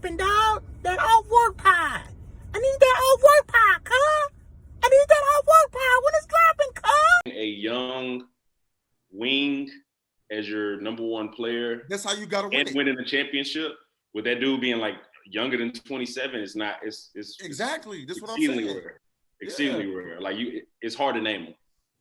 dropping, dog. That off-work pie. I need that off-work pie, cuz. I need that off-work pie when it's dropping, cuz. A young wing as your number one player. That's how you gotta win. And winning the championship with that dude being like younger than 27 is not. It's exactly. That's what I'm exceedingly saying. rare. Exceedingly rare. Like it's hard to name them.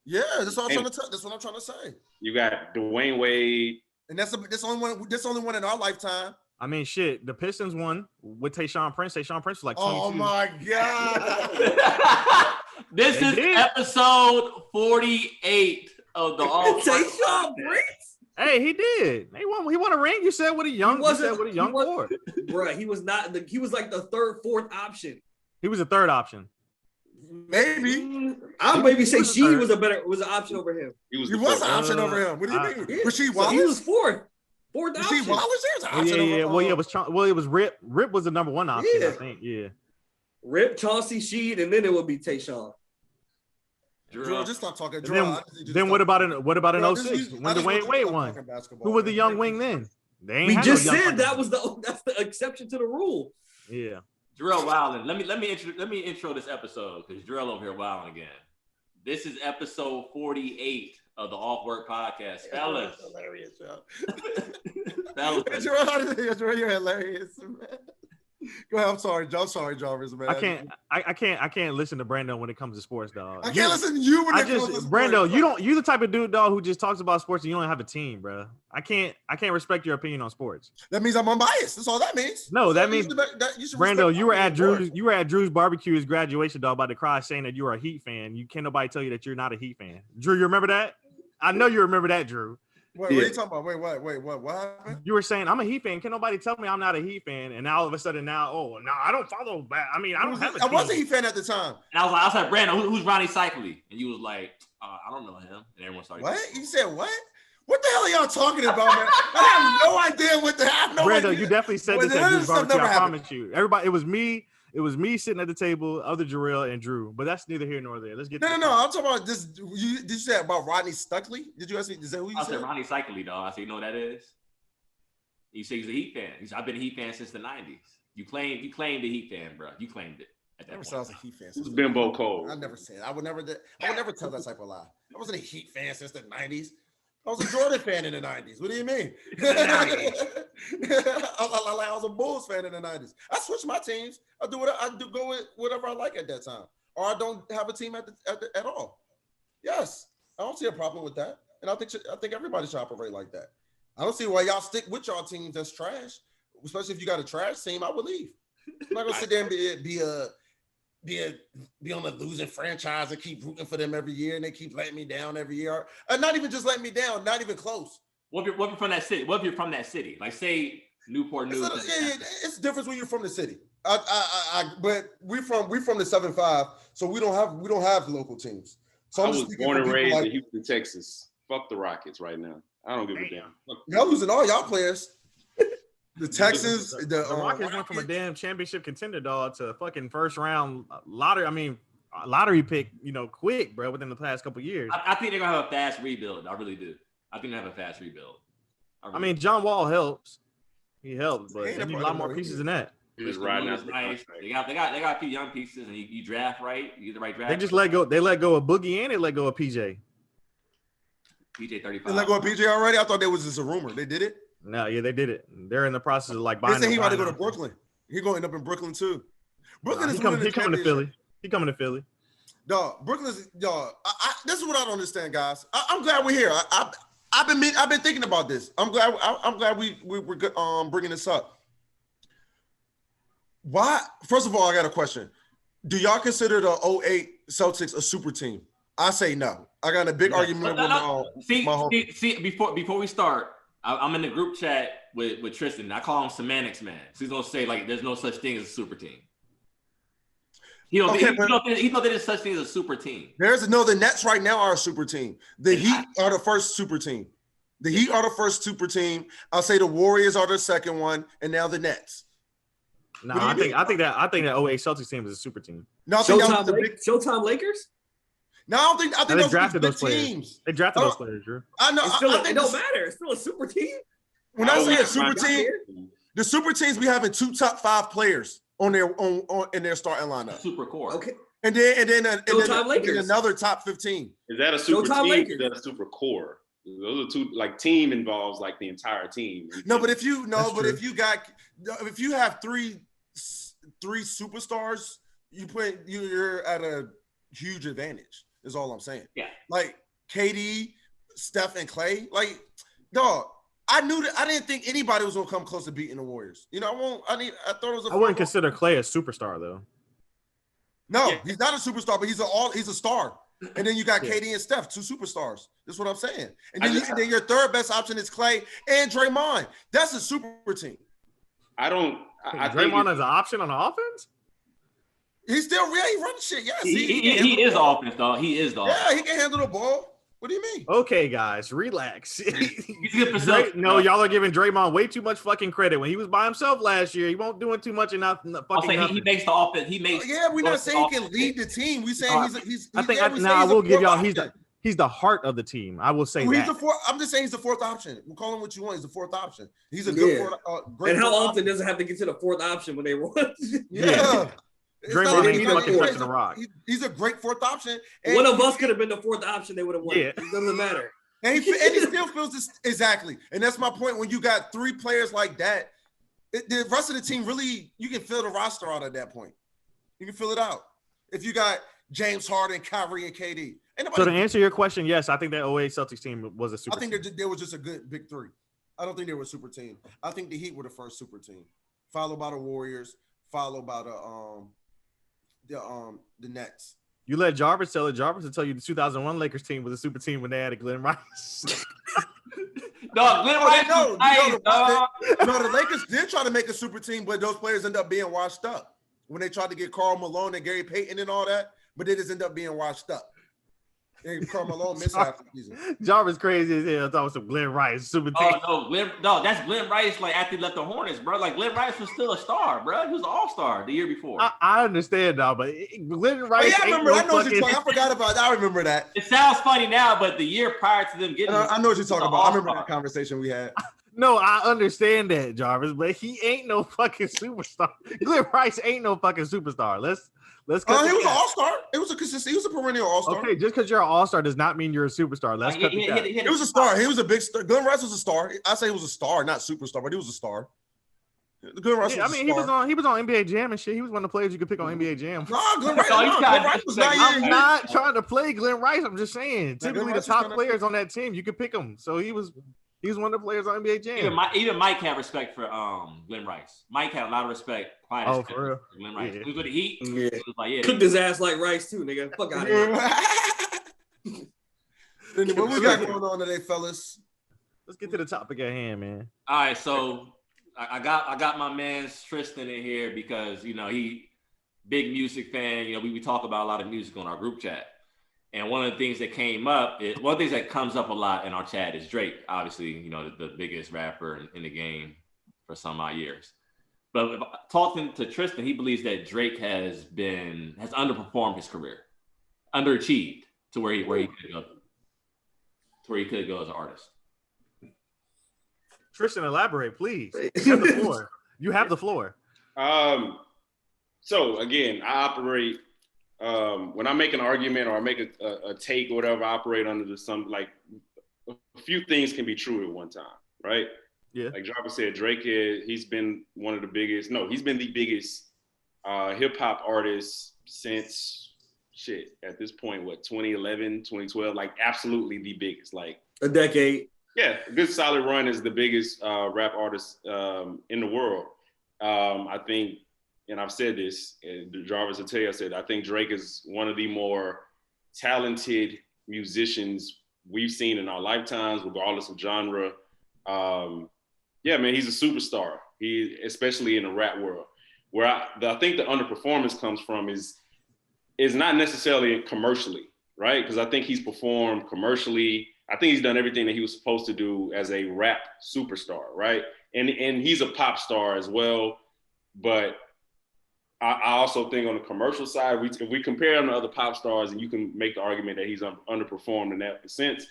Yeah, that's what I'm trying to say. You got Dwayne Wade, and that's only one in our lifetime. I mean, shit. The Pistons won with Tayshaun Prince. Tayshaun Prince was like 22. Oh my god! This is episode 48 of the All Tayshaun Prince. Hey, he did. He won a ring. You said with a young core. Bro, he was not. He was like the third, fourth option. He was a third option. Maybe I'll maybe say she was an option over him. He was an option over him. What do you mean? Yeah. Rasheed Wallace? So he was fourth option. Rasheed Wallace was an option over him. It was Rip. Rip was the number one option, I think. Yeah. Rip, Chauncey, Sheed, and then it would be Tayshaun. Jorel, just stop talking. Then what about in 06 when Dwayne Wade won? Who was the young wing then? We just said that's the exception to the rule. Yeah. Jorel wilding. Let me intro this episode because Jorel over here wilding again. This is episode 48 of the Off Work Podcast, fellas. Hilarious, yo. Fellas. Jorel, you're hilarious, man. Go ahead. I'm sorry, Jarvis, man. I can't listen to Brando when it comes to sports, dog. I can't listen to you when it comes to sports. Brando, you're the type of dude, dog, who just talks about sports and you don't have a team, bro. I can't respect your opinion on sports. That means I'm unbiased. That's all that means. No, that means Brando, you were at Drew's barbecue's graduation, dog, about to cry saying that you were a Heat fan. You can't nobody tell you that you're not a Heat fan. Drew, you remember that? I know you remember that, Drew. Wait, what are you talking about? Wait, what happened? You were saying I'm a Heat fan. Can nobody tell me I'm not a Heat fan? And now all of a sudden I don't follow back. I mean, I don't have a team. I was a Heat fan at the time. And I was like, Brandon, who's Ronnie Cycli? And you was like, I don't know him. And everyone started. What? You said what? What the hell are y'all talking about, man? I have no idea what the hell. Brando, you definitely said this at Drew's barbecue. I promise you. Everybody, it was me sitting at the table, other Jorel and Drew, but that's neither here nor there. Let's get No. I'm talking about this. Did you say about Rodney Stuckley? Did you ask me? Is that who you said? I said Ronnie Cycli, dog. I said, you know what that is? You say he's a Heat fan. I've been a Heat fan since the 90s. You claimed the Heat fan, bro. You claimed it. At that never point. said I was a Heat fan. It's Bimbo Cole. I never said. I would never tell that type of lie. I wasn't a Heat fan since the 90s. I was a Jordan fan in the 90s. What do you mean? I was a Bulls fan in the 90s. I switched my teams. I do go with whatever I like at that time. Or I don't have a team at all. Yes. I don't see a problem with that. And I think everybody should operate like that. I don't see why y'all stick with y'all teams that's trash. Especially if you got a trash team, I would leave. I'm not gonna sit there and be on a losing franchise and keep rooting for them every year, and they keep letting me down every year. And not even just letting me down, not even close. What if you're from that city? What if you're from that city? Like say Newport News. It's different when you're from the city. But we from the 7-5, so we don't have local teams. So I was born and raised in Houston, Texas. Fuck the Rockets right now. I don't give a damn. Y'all losing all y'all players. The Texans, the Rockets went from a damn championship contender, dog, to a fucking first round lottery. I mean, lottery pick, quick, bro, within the past couple of years. I think they're gonna have a fast rebuild. I really do. I think they have a fast rebuild. I mean, John Wall helps. He helps, but they need a lot more pieces than that. Nice. They got a few young pieces, and you draft right. You get the right draft. They just let go of Boogie and they let go of PJ. PJ 35. They let go of PJ already. I thought that was just a rumor. They did it. No, yeah, they did it. They're in the process of buying. They said he might go to Brooklyn. He's going to end up in Brooklyn too. Brooklyn is coming to Philly. He coming to Philly. Dog, Brooklyn is dog. This is what I don't understand, guys. I'm glad we're here. I've been thinking about this. I'm glad we're bringing this up. Why? First of all, I got a question. Do y'all consider the 08 Celtics a super team? I say no. I got a big argument with my See, before we start, I'm in the group chat with Tristan. I call him Semantics Man. So he's gonna say like, "There's no such thing as a super team." He don't think there's such thing as a super team. The Nets right now are a super team. The Heat are the first super team. The Heat are the first super team. I'll say the Warriors are the second one, and now the Nets. No, I think that 08 Celtics team is a super team. No, Showtime Lakers. No, I think they drafted those players. Teams. They drafted those players, Drew. I know. It don't matter. It's still a super team. When I say a super team, The super teams be having 2 top 5 players on their in their starting lineup. Super core. Okay. And then Lakers. another top 15. Is that a super Showtime team? Lakers. Is that a super core? Those are two. Like team involves like the entire team. No, but if you if you have three superstars, you're at a huge advantage. Is all I'm saying. Yeah. Like KD, Steph, and Clay. Like, dog. I knew that I didn't think anybody was gonna come close to beating the Warriors. You know, I thought it was. I wouldn't consider Clay a superstar though. No, he's not a superstar, but he's a star. And then you got KD and Steph, 2 superstars. That's what I'm saying. And then your third best option is Clay and Draymond. That's a super team. I Draymond as an option on the offense. He's still he runs shit. Yes, he is offense, dog. He is the offense. Yeah, he can handle the ball. What do you mean? Okay, guys, relax. He's good for self. No, y'all are giving Draymond way too much fucking credit. When he was by himself last year, he won't doing too much enough. He makes the offense. He makes. Yeah, we're not saying he can lead the team. We saying he's I will give y'all. He's the heart of the team. I will say that. I'm just saying he's the 4th option. We'll call him what you want. He's the 4th option. He's a good great. And how often does it have to get to the 4th option when they run? Yeah. Draymond ain't fucking touching the rock. He's a great 4th option. One of us could have been the 4th option. They would have won. Yeah. It doesn't matter. And he still feels this exactly. And that's my point. When you got 3 players like that, the rest of the team really, you can fill the roster out at that point. You can fill it out. If you got James Harden, Kyrie, and KD. So to answer your question, yes, I think that 08 Celtics team was a super team. I think there was just a good big 3. I don't think they were a super team. I think the Heat were the first super team, followed by the Warriors, followed by the Nets. You let Jarvis tell it. Jarvis will tell you the 2001 Lakers team was a super team when they had Glenn Rice. No, Glenn Rice. The Lakers did try to make a super team, but those players end up being washed up when they tried to get Karl Malone and Gary Payton and all that. But they just end up being washed up. And Karl Malone missed half the season. Jarvis crazy as hell. Talking some Glenn Rice super team. That's Glenn Rice. Like after he left the Hornets, bro. Like Glenn Rice was still a star, bro. He was an all-star the year before. I understand now, but Glenn Rice. I remember. I know what you're talking. I forgot about that. I remember that. It sounds funny now, but the year prior to them getting, I know what you're talking about. I remember that conversation we had. No, I understand that, Jarvis, but he ain't no fucking superstar. Glenn Rice ain't no fucking superstar. Let's. He was an all-star. He was a perennial all-star. Okay, just because you're an all-star does not mean you're a superstar. Let's cut the cap. He was a star. He was a big star. Glenn Rice was a star. I say he was a star, not superstar, but he was a star. Glenn Rice was a star. He was on NBA Jam and shit. He was one of the players you could pick on NBA Jam. No, Glenn Rice was not. I'm not trying to play Glenn Rice. I'm just saying. Typically, the top players on that team, you could pick them. So he was one of the players on NBA Jam. Even Mike had respect for Glenn Rice. Mike had a lot of respect. For real? Glenn Rice. Yeah. He was with the Heat. Yeah. He was like, Cooked his ass like rice too, nigga. Fuck out of here. What we got going on today, fellas? Let's get to the topic at hand, man. All right, so I got my man Tristan in here because he big music fan. We talk about a lot of music on our group chat. And one of the things that came up, one of the things that comes up a lot in our chat is Drake, obviously, the biggest rapper in the game for some odd years. But talking to Tristan, he believes that Drake has underperformed his career, underachieved to where he could go, as an artist. Tristan, elaborate, please. You have the floor. You have the floor. So again, I operate. When I make an argument or I make a take or whatever, I operate under a few things can be true at one time, right? Yeah. Like Jarvis said, Drake he's been one of the biggest. No, he's been the biggest hip hop artist since at this point, 2011, 2012, like absolutely the biggest, like a decade. Yeah, a good solid run as the biggest rap artist in the world. I think. And I've said this, and Jarvis will tell you, I think Drake is one of the more talented musicians we've seen in our lifetimes, regardless of genre. Yeah, man, he's a superstar. Especially in the rap world. Where I think the underperformance comes from is not necessarily commercially, right? Because I think he's performed commercially. I think he's done everything that he was supposed to do as a rap superstar, right? And he's a pop star as well, but I also think on the commercial side, if we compare him to other pop stars, and you can make the argument that he's underperformed in that sense.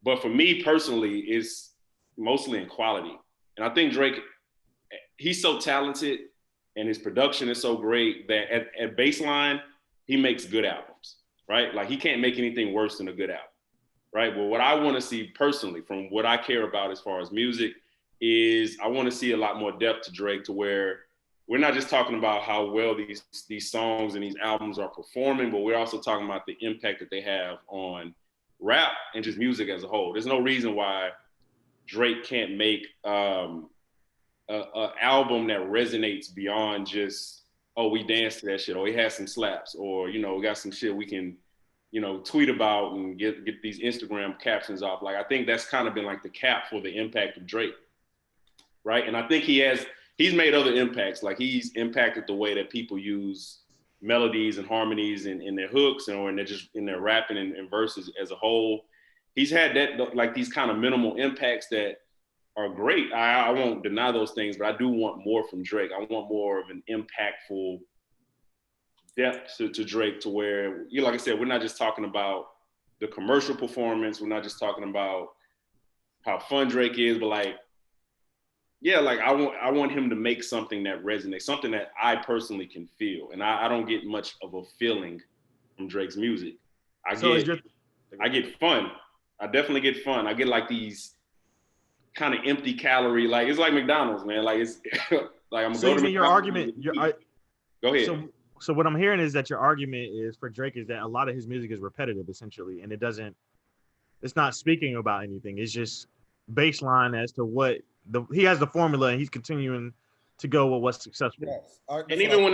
But for me personally, it's mostly in quality. And I think Drake, he's so talented and his production is so great that at baseline, he makes good albums, right? Like he can't make anything worse than a good album, right? But what I want to see personally from what I care about as far as music is I want to see a lot more depth to Drake to where we're not just talking about how well these songs and these albums are performing, but we're also talking about the impact that they have on rap and just music as a whole. There's no reason why Drake can't make an album that resonates beyond just, oh, we danced to that shit, or he has some slaps, or, you know, we got some shit we can, you know, tweet about and get these Instagram captions off. Like, I think that's kind of been like the cap for the impact of Drake, right? And I think he's made other impacts. Like he's impacted the way that people use melodies and harmonies in their hooks or in their rapping and verses as a whole. He's had that, like these kind of minimal impacts that are great. I won't deny those things, but I do want more from Drake. I want more of an impactful depth to Drake to where, you know, like I said, we're not just talking about the commercial performance. We're not just talking about how fun Drake is, but like, yeah, like I want him to make something that resonates, something that I personally can feel. And I don't get much of a feeling from Drake's music. I get fun. I definitely get fun. I get like these kind of empty calorie, like it's like McDonald's, man. Like it's like I'm going to your argument. Go ahead. So what I'm hearing is that your argument is for Drake is that a lot of his music is repetitive essentially, and it's not speaking about anything. It's just baseline as to what he has the formula, and he's continuing to go with what's successful. Yes. And even when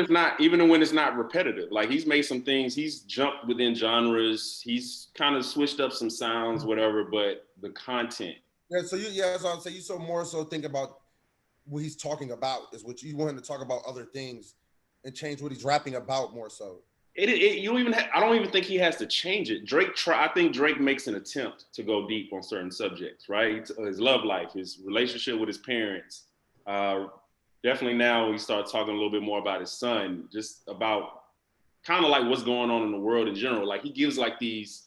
it's not repetitive, like he's made some things, he's jumped within genres, he's kind of switched up some sounds, whatever, but the content. Yeah, so that's what I'm saying. You so more so think about what he's talking about is what you want him to talk about other things and change what he's rapping about more so. I don't even think he has to change it. I think Drake makes an attempt to go deep on certain subjects, right? His love life, his relationship with his parents. Definitely now he starts talking a little bit more about his son, just about kind of like what's going on in the world in general. Like he gives like these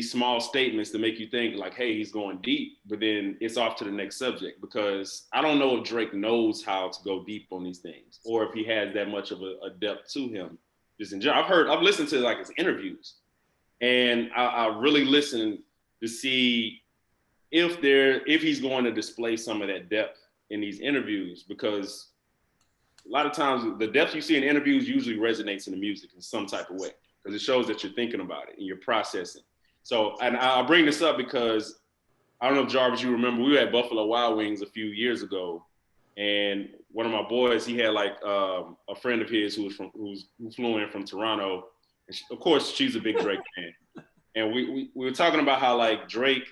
small statements to make you think like, hey, he's going deep, but then it's off to the next subject, because I don't know if Drake knows how to go deep on these things or if he has that much of a depth to him. Just in general, I've listened to like his interviews, and I really listen to see if he's going to display some of that depth in these interviews, because a lot of times the depth you see in interviews usually resonates in the music in some type of way, because it shows that you're thinking about it and you're processing. So, and I'll bring this up because I don't know if Jarvis, you remember, we were at Buffalo Wild Wings a few years ago, and one of my boys, he had like a friend of his who flew in from Toronto. And of course, she's a big Drake fan. And we were talking about how like Drake,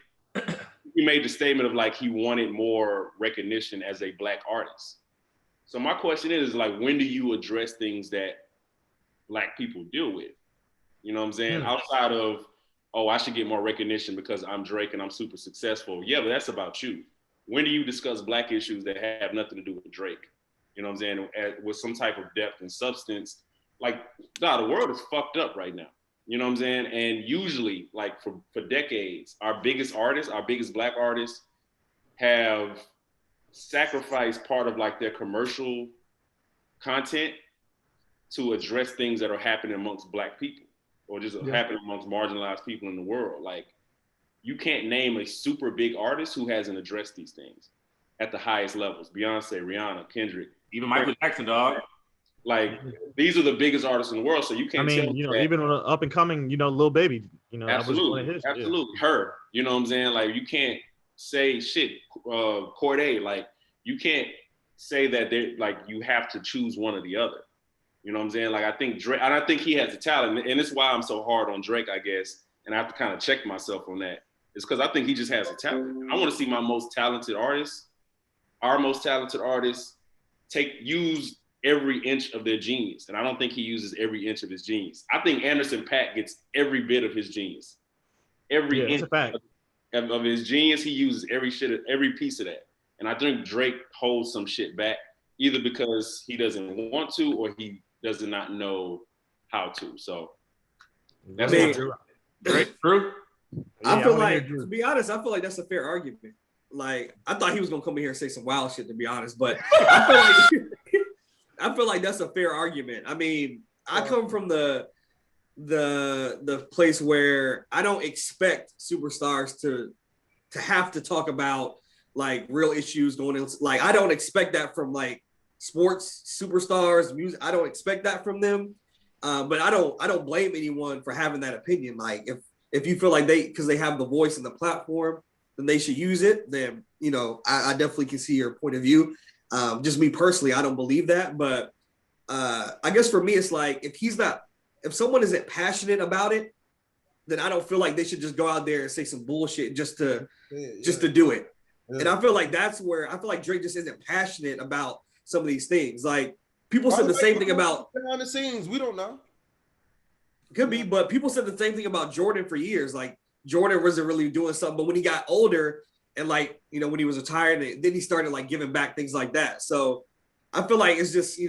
he made the statement of like he wanted more recognition as a Black artist. So my question is like, when do you address things that Black people deal with? You know what I'm saying? Outside of, oh, I should get more recognition because I'm Drake and I'm super successful. Yeah, but that's about you. When do you discuss Black issues that have nothing to do with Drake? You know what I'm saying? With some type of depth and substance. Like, the world is fucked up right now. You know what I'm saying? And usually, like for decades, our biggest artists, our biggest Black artists have sacrificed part of like their commercial content to address things that are happening amongst Black people or just happening amongst marginalized people in the world. Like, you can't name a super big artist who hasn't addressed these things at the highest levels. Beyonce, Rihanna, Kendrick. Even Michael Jackson, dog. Like, these are the biggest artists in the world, so you can't tell you know, even up and coming, you know, Lil Baby, you know, absolutely, that was one of his. Absolutely. Her, you know what I'm saying? Like, you can't say shit, Corday, like, you can't say that they're, like, you have to choose one or the other. You know what I'm saying? Like, I think Drake, and I think he has the talent, and it's why I'm so hard on Drake, I guess, and I have to kind of check myself on that. It's because I think he just has a talent. I want to see our most talented artists, use every inch of their genius. And I don't think he uses every inch of his genius. I think Anderson .Paak gets every bit of his genius. Every inch of his genius, he uses every piece of that. And I think Drake holds some shit back, either because he doesn't want to or he does not know how to. So that's Drake, true. I feel like, to be honest, I feel like that's a fair argument. like I thought he was gonna come in here and say some wild shit, to be honest, but I feel like that's a fair argument. I mean, I come from the place where I don't expect superstars to have to talk about like real issues going on. Like I don't expect that from like sports superstars, music. I don't expect that from them. But I don't blame anyone for having that opinion. Like if you feel like because they have the voice and the platform, then they should use it. Then I definitely can see your point of view. Just me personally, I don't believe that. But I guess for me, it's like if someone isn't passionate about it, then I don't feel like they should just go out there and say some bullshit just to do it. Yeah. And I feel like Drake just isn't passionate about some of these things. Like people said the same thing about behind the scenes. We don't know. Could be, but people said the same thing about Jordan for years. Like Jordan wasn't really doing something, but when he got older and like, when he was retired, then he started like giving back, things like that. So I feel like it's just,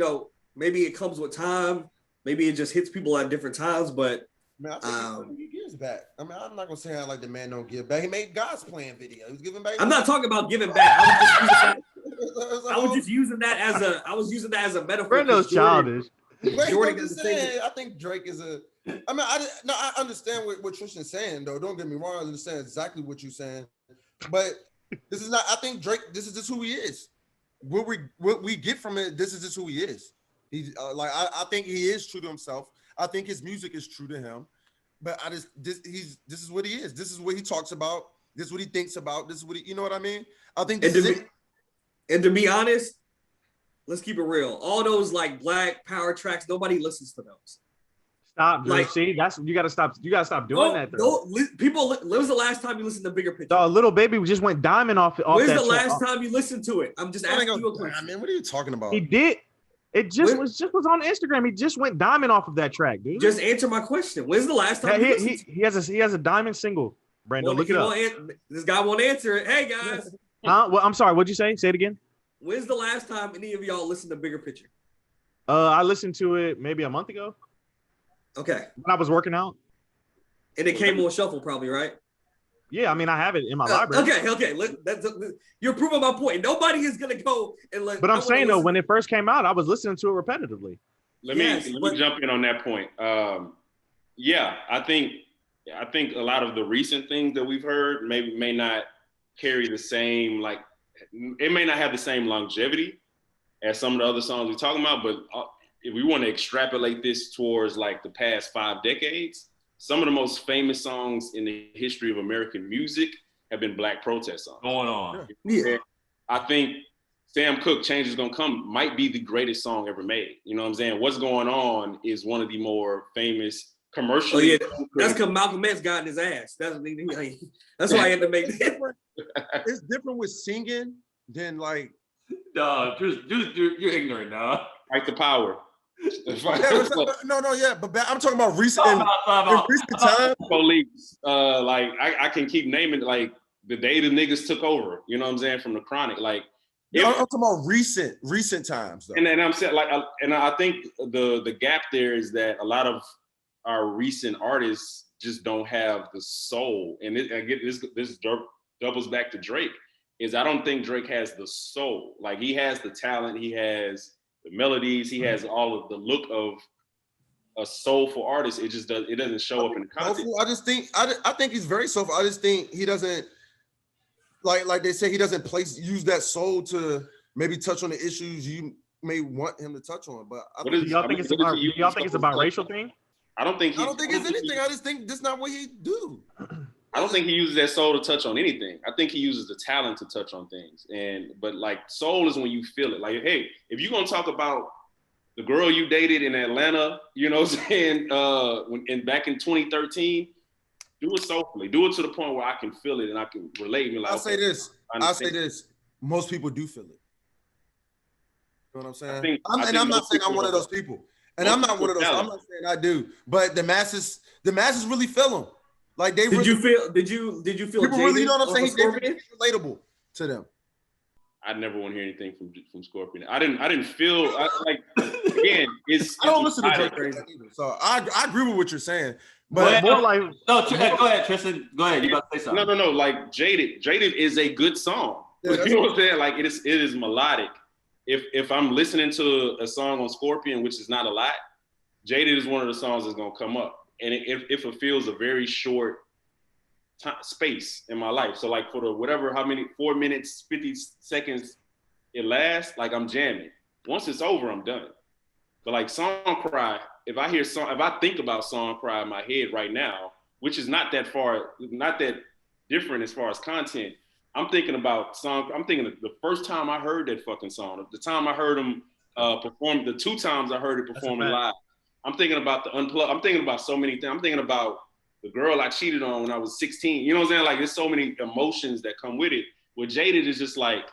maybe it comes with time. Maybe it just hits people at different times, but man, I think he gives back. I mean, I'm not gonna say like the man don't give back. He made God's plan video. He was giving back. I'm not talking about giving back. I was just using that as a metaphor. Brando's childish. Jordan is saying, I think Drake is a. I mean, I understand what Tristan's saying though. Don't get me wrong. I understand exactly what you're saying, but this is not. I think Drake. This is just who he is. What we get from it. This is just who he is. He's I think he is true to himself. I think his music is true to him, but this is what he is. This is what he talks about. This is what he thinks about. This is what you know what I mean? I think this is it. And to be honest, let's keep it real. All those like black power tracks, nobody listens to those. Stop, Drew. See, you gotta stop. You gotta stop doing that. Though. People, when was the last time you listened to Bigger Picture? The Little Baby just went diamond off. When's the last time you listened to it? I'm just asking you a question. Man, what are you talking about? He did. It just was on Instagram. He just went diamond off of that track, dude. Just answer my question. When's the last time he has a diamond single? Brando, look it up. This guy won't answer it. Hey guys. Well, I'm sorry. What'd you say? Say it again. When's the last time any of y'all listened to Bigger Picture? I listened to it maybe a month ago. Okay. When I was working out. And it came on shuffle, probably, right? Yeah, I mean, I have it in my library. Okay. You're proving my point. Nobody is gonna go and let. But I'm saying though, when it first came out, I was listening to it repetitively. Let me jump in on that point. Yeah, I think a lot of the recent things that we've heard may not carry the same it may not have the same longevity as some of the other songs we're talking about. But if we want to extrapolate this towards like the past 5 decades. Some of the most famous songs in the history of American music have been Black protest songs. Going on. Yeah. I think Sam Cooke, Change Is Gonna Come, might be the greatest song ever made. You know what I'm saying? What's Going On is one of the more famous commercially. Oh, yeah. That's because Malcolm X got in his ass. That's why I had to make it. It's different with singing than like. Dog, you're ignorant, dog. Fight the Power. But I'm talking about recent time. Police, I can keep naming like the day the niggas took over. You know what I'm saying, from the Chronic. Like, I'm talking about recent times. Though. And then I'm saying and I think the gap there is that a lot of our recent artists just don't have the soul. And this doubles back to Drake. Is I don't think Drake has the soul. Like he has the talent, he has the melodies, he has all of the look of a soulful artist. It doesn't show up in the content. I think he's very soulful. I just think he doesn't like they say he doesn't use that soul to maybe touch on the issues you may want him to touch on. But do y'all think it's about racial thing? I don't think it's anything. I just think that's not what he do. I don't think he uses that soul to touch on anything. I think he uses the talent to touch on things. But like soul is when you feel it. Like, hey, if you're gonna talk about the girl you dated in Atlanta, you know what I'm saying, back in 2013, do it soulfully. Do it to the point where I can feel it and I can relate. I'll say this. Most people do feel it. You know what I'm saying? I'm not saying I'm one of those people. And I'm not one of those. I'm not saying I do. But the masses really feel them. Like they did you feel people really, you know what I'm saying? It's relatable to them. I never want to hear anything from Scorpion. I didn't feel again. I don't listen to Drake either, so I agree with what you're saying. But more like no. Go ahead, Tristan. Go ahead. You about to say something? No. Like Jaded is a good song. Yeah, You know what I'm saying? Like it is melodic. If I'm listening to a song on Scorpion, which is not a lot, Jaded is one of the songs that's gonna come up, and it fulfills a very short space in my life. So like for the how many 4 minutes 50 seconds it lasts, like I'm jamming. Once it's over, I'm done. But like Song Cry, if I think about Song Cry in my head right now, which is not that different as far as content, I'm thinking about the first time I heard that fucking song, the time I heard him perform, the 2 times I heard it performing live. I'm thinking about the unplugged. I'm thinking about so many things. I'm thinking about the girl I cheated on when I was 16. You know what I'm saying? Like there's so many emotions that come with it. With Jaded, is just like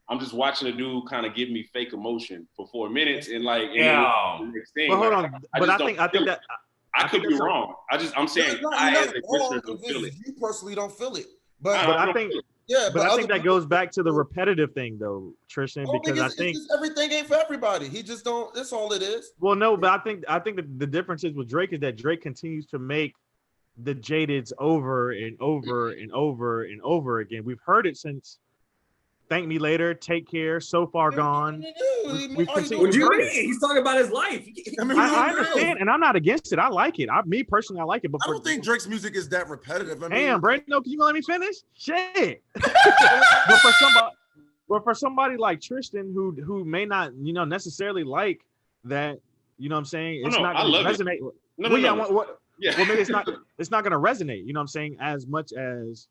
I'm just watching a dude kind of give me fake emotion for 4 minutes and like the next thing. But hold like, on. But I think that I could be wrong. I'm saying I as a listener don't feel it. You personally don't feel it. But I think yeah, but I think that goes back to the repetitive thing though, Tristan, because I think it's just everything ain't for everybody. He just don't. That's all it is. Well, no, but I think that the difference is with Drake is that Drake continues to make the Jadeds over and over and over and over again. We've heard it since Thank Me Later, Take Care, So Far Gone. We've continued. What do you mean? He's talking about his life. I understand, and I'm not against it. I like it. Me personally, I like it. But I don't think Drake's music is that repetitive. I mean, damn, Brando, can you let me finish? Shit. but for somebody like Tristan, who may not, necessarily like that, you know what I'm saying? It's not going to resonate. Well, maybe it's not going to resonate, you know what I'm saying, as much as,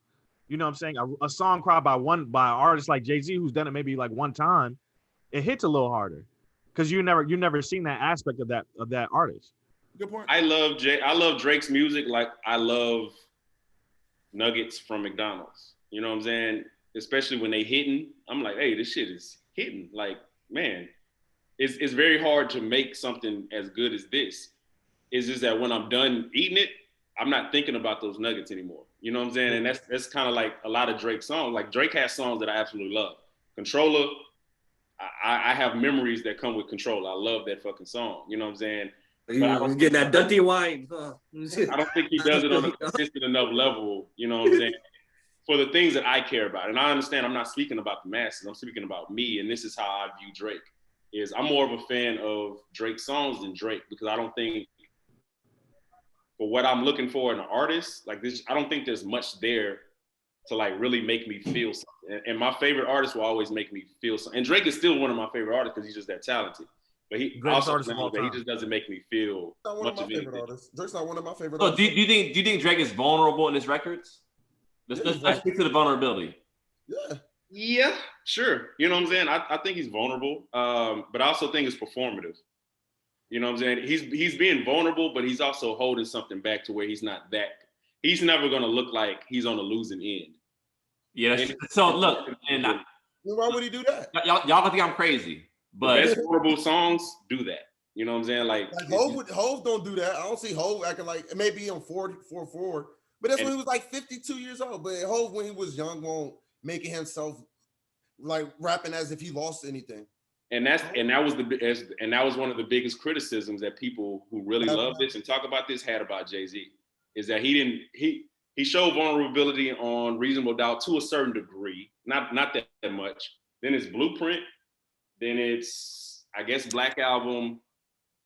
you know what I'm saying, a song cry by an artist like Jay-Z who's done it maybe like one time, it hits a little harder because you never seen that aspect of that artist. Good point. I love Drake's music like I love nuggets from McDonald's. You know what I'm saying? Especially when they hitting, I'm like, hey, this shit is hitting. Like, man, it's very hard to make something as good as this. It's just that when I'm done eating it, I'm not thinking about those nuggets anymore. You know what I'm saying? And that's kind of like a lot of Drake songs. Like Drake has songs that I absolutely love. Controller, I have memories that come with Controller. I love that fucking song. You know what I'm saying? You getting that Dutty wine. I don't think he does it on a consistent enough level, you know what I'm saying, for the things that I care about. And I understand I'm not speaking about the masses. I'm speaking about me, and this is how I view Drake. I'm more of a fan of Drake's songs than Drake because I don't think for what I'm looking for in an artist, like this, I don't think there's much there to like really make me feel something. And my favorite artist will always make me feel something. And Drake is still one of my favorite artists because he's just that talented. But he just doesn't make me feel much of anything. Drake's not one of my favorite artists. So do you think Drake is vulnerable in his records? Let's speak to the vulnerability. Yeah, sure. You know what I'm saying? I think he's vulnerable, but I also think it's performative. You know what I'm saying? He's being vulnerable, but he's also holding something back to where he's not that. He's never going to look like he's on the losing end. Yeah. So look, and why would he do that? Y'all gonna think I'm crazy, but the best vulnerable songs do that. You know what I'm saying? Like Hov don't do that. I don't see Hov acting like maybe on 44, but that's when he was like 52 years old. But Hov, when he was young, won't making himself like rapping as if he lost anything. And that was one of the biggest criticisms that people who really love this and talk about this had about Jay-Z, is that he showed vulnerability on Reasonable Doubt to a certain degree, not that much. Then it's Blueprint, then it's I guess Black Album,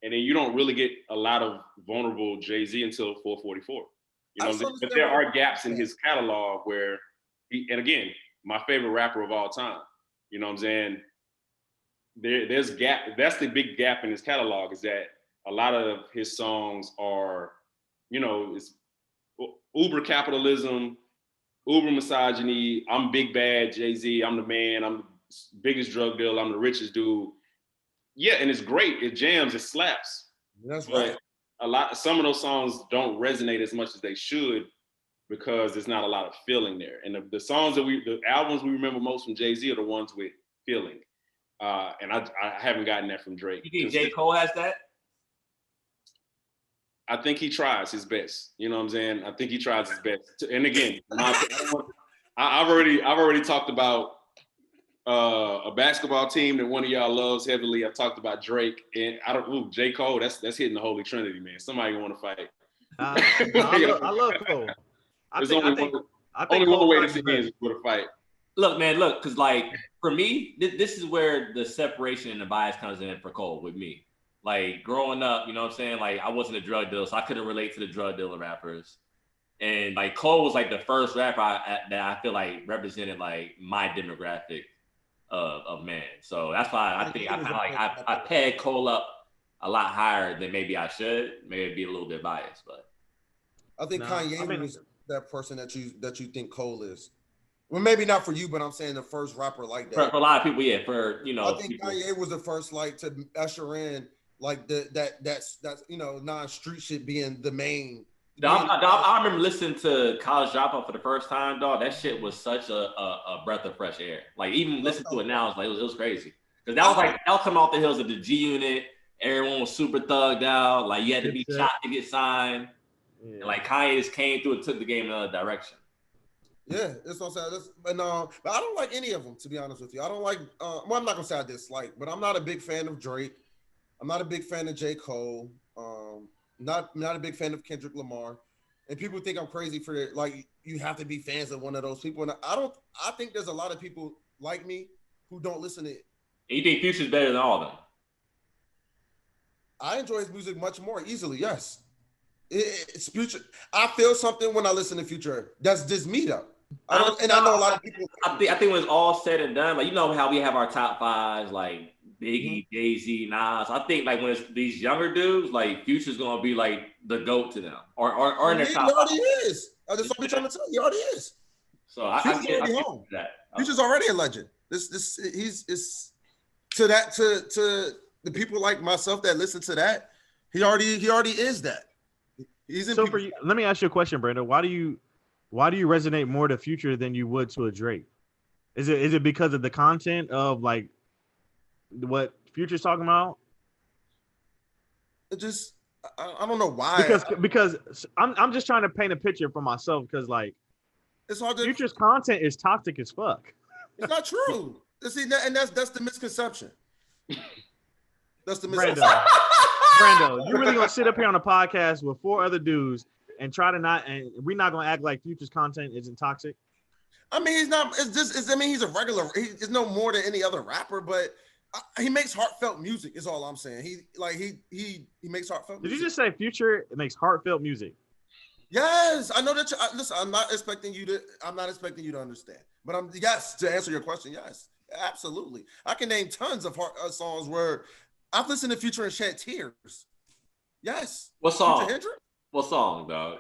and then you don't really get a lot of vulnerable Jay-Z until 444. You know, but there are gaps in his catalog where and again, my favorite rapper of all time. You know what I'm saying? There's gap. That's the big gap in his catalog, is that a lot of his songs are, it's uber capitalism, uber misogyny. I'm big bad Jay-Z. I'm the man. I'm the biggest drug dealer. I'm the richest dude. Yeah, and it's great. It jams. It slaps. That's right. Some of those songs don't resonate as much as they should because there's not a lot of feeling there. And the albums we remember most from Jay-Z are the ones with feeling. And I haven't gotten that from Drake. You think J. Cole has that? I think he tries his best. You know what I'm saying? I think he tries his best. And again, I've already talked about a basketball team that one of y'all loves heavily. I've talked about Drake, and J. Cole. That's hitting the Holy Trinity, man. Somebody want to fight. I love Cole. There's only one Cole way to Connor's see better. is with a fight. Look, man, because like for me, this is where the separation and the bias comes in for Cole with me. Like growing up, you know what I'm saying? Like I wasn't a drug dealer, so I couldn't relate to the drug dealer rappers. And like Cole was like the first rapper that I feel like represented like my demographic of man. So that's why I think I kind of like I peg Cole up a lot higher than maybe I should. Maybe be a little bit biased, but I think Kanye was that person that you think Cole is. Well, maybe not for you, but I'm saying the first rapper like that. For a lot of people, yeah. For I think Kanye was the first like to usher in like that's non-street shit being the main. I remember listening to College Dropout for the first time, dog. That shit was such a breath of fresh air. Like even listening to it now, it was crazy. Because that was coming off the hills of the G Unit. Everyone was super thugged out. Like you had to be shot to get signed. Yeah. And like Kanye just came through and took the game in another direction. Yeah, that's what I'm saying. But I don't like any of them, to be honest with you. I don't like. Well, I'm not gonna say I dislike, but I'm not a big fan of Drake. I'm not a big fan of J. Cole. Not a big fan of Kendrick Lamar. And people think I'm crazy for it. Like you have to be fans of one of those people. And I think there's a lot of people like me who don't listen to it. And you think Future's better than all of them? I enjoy his music much more easily. Yes, it's Future. I feel something when I listen to Future. That's just me though. I know a lot of people. I think when it's all said and done, like you know how we have our top fives, like Biggie, Jay-Z, Nas. I think like when it's these younger dudes, like Future's gonna be like the GOAT to them, or in their top. He already is. I just want to trying to tell you, he already is. So I get that. Future's already a legend. He's to the people like myself that listen to that. He already is that. He's in. So for you, let me ask you a question, Brando. Why do you resonate more to Future than you would to a Drake? Is it because of the content of like what Future's talking about? It just I don't know why. Because I'm just trying to paint a picture for myself because like it's hard to, Future's content is toxic as fuck. It's not true. See, and that's the misconception. That's the misconception. Brando, you really gonna sit up here on a podcast with 4 other dudes and try to and we're not gonna act like Future's content isn't toxic? I mean, he's not. He's a regular. He's no more than any other rapper, but he makes heartfelt music. Is all I'm saying. He makes heartfelt. Did you just say Future makes heartfelt music? Yes, I know that. Listen, I'm not expecting you to understand, but yes, to answer your question, yes, absolutely. I can name tons of songs where I've listened to Future and shed tears. Yes. What song? What song, dog?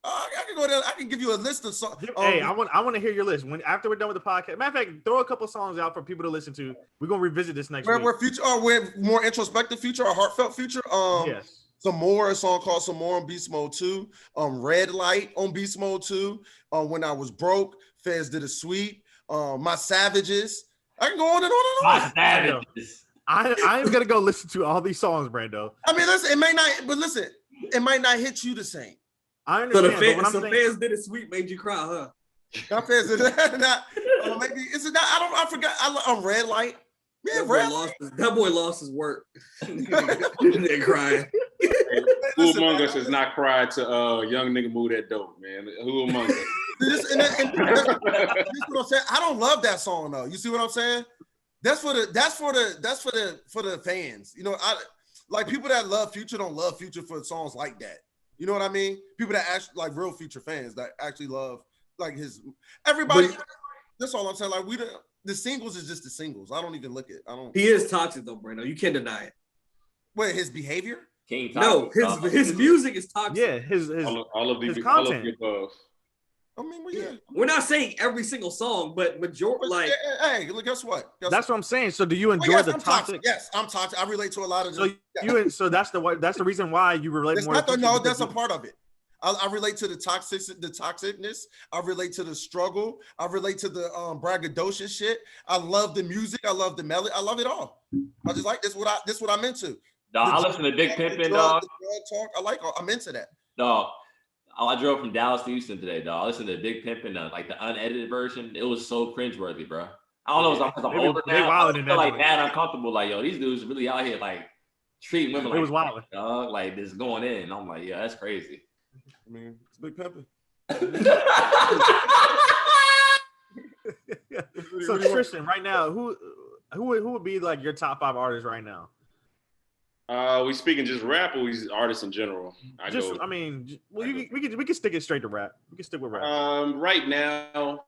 I can go there. I can give you a list of songs. Hey, I want to hear your list. After we're done with the podcast. Matter of fact, throw a couple songs out for people to listen to. We're gonna revisit this next week. We're more introspective Future or heartfelt Future. Yes. A song called Some More on Beast Mode 2. Red Light on Beast Mode 2. When I Was Broke, Fez Did It Sweet. My Savages. I can go on and on and on. My Savages. I am gonna go listen to all these songs, Brando. I mean, listen, it might not hit you the same. I understand. So Fez Did It Sweet made you cry, huh? Fez did not. Maybe it's not. I forgot. I'm Red Light. Yeah, that boy lost his work. They're crying. Who among us has not cried to young nigga move that dope, man? Who among us? This what I'm saying. I don't love that song though. You see what I'm saying? That's for the fans. You know, I like people that love Future don't love Future for songs like that. You know what I mean? People that actually like real Future fans that actually love like his everybody. That's all I'm saying. Like the singles is just the singles. I don't even look at. He is toxic though, Brando. You can't deny it. Wait, his behavior? No, his music is toxic. Yeah, his all of the content. All of the above. I mean, yeah. We're not saying every single song, but majority like. Hey, guess what? That's what I'm saying. So, do you enjoy the toxic? Yes, I'm toxic. I relate to a lot of. So that's the reason why you relate more. That's a part of it. I relate to the toxicness. I relate to the struggle. I relate to the braggadocious shit. I love the music. I love the melody. I love it all. I just like this. What I'm into. Dog, I listen to Big Pimpin', dog. I'm into that. Dog, I drove from Dallas to Houston today, dog. I listened to Big Pimpin', like the unedited version. It was so cringeworthy, bro. I don't know if it's because I'm older now. I feel like mad uncomfortable. Like, yo, these dudes really out here like treating women It like was wild. dog, like just going in. I'm like, yeah, that's crazy. I mean, it's big pimping. So Tristan, right now, who would be like your top 5 artists right now? We speaking just rap or we artists in general? We can stick it straight to rap. We can stick with rap. Right now,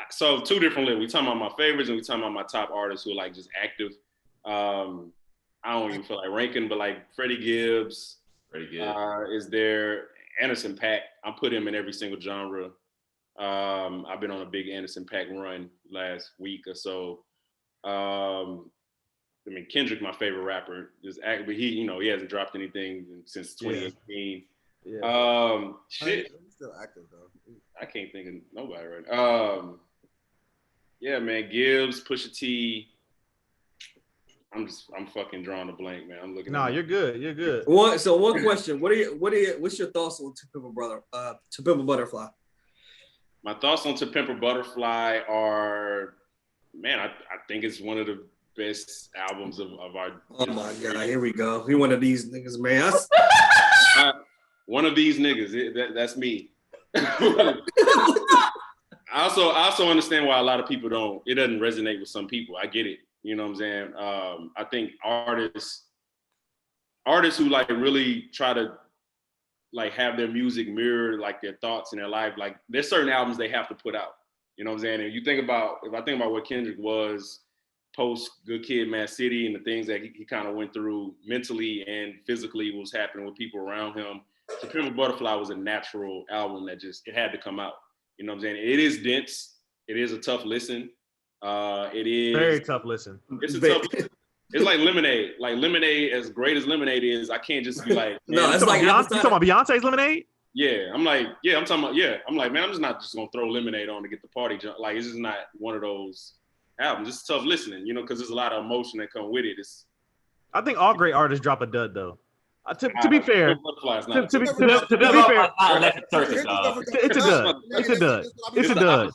so 2 different lists. We talking about my favorites and we talking about my top artists who are like just active. I don't even feel like ranking, but like Freddie Gibbs is there. Anderson .Paak, I put him in every single genre. I've been on a big Anderson .Paak run last week or so. I mean, Kendrick, my favorite rapper, but he hasn't dropped anything since 2018. Yeah. Shit. He's still active though. I can't think of nobody right now. Yeah, man, Gibbs, Pusha T. I'm fucking drawing a blank, man. I'm looking. No, you're good. You're good. One question. What's your thoughts on To Pimp a Butterfly? My thoughts on To Pimp a Butterfly are, man, I think it's one of the best albums of our. Oh my God, here we go. We one of these niggas, man. One of these niggas. That's me. I also understand why a lot of people it doesn't resonate with some people. I get it. You know what I'm saying? I think artists who like really try to like have their music mirror like their thoughts in their life, like there's certain albums they have to put out. You know what I'm saying? And if I think about what Kendrick was post Good Kid, Mad City, and the things that he kind of went through mentally and physically was happening with people around him, To Pimp a Butterfly was a natural album that it had to come out. You know what I'm saying? It is dense. It is a tough listen. It is very tough listen. It's a tough listen. It's like Lemonade. Like Lemonade, as great as Lemonade is, I can't just be like, no, it's like you talking about Beyonce's Lemonade? Yeah, I'm like, man, I'm just not just gonna throw Lemonade on to get the party jump. Like, it's just not one of those albums. It's tough listening, because there's a lot of emotion that come with it. I think all great artists drop a dud though. To be fair, it's a dud. It's a dud. It's a dud.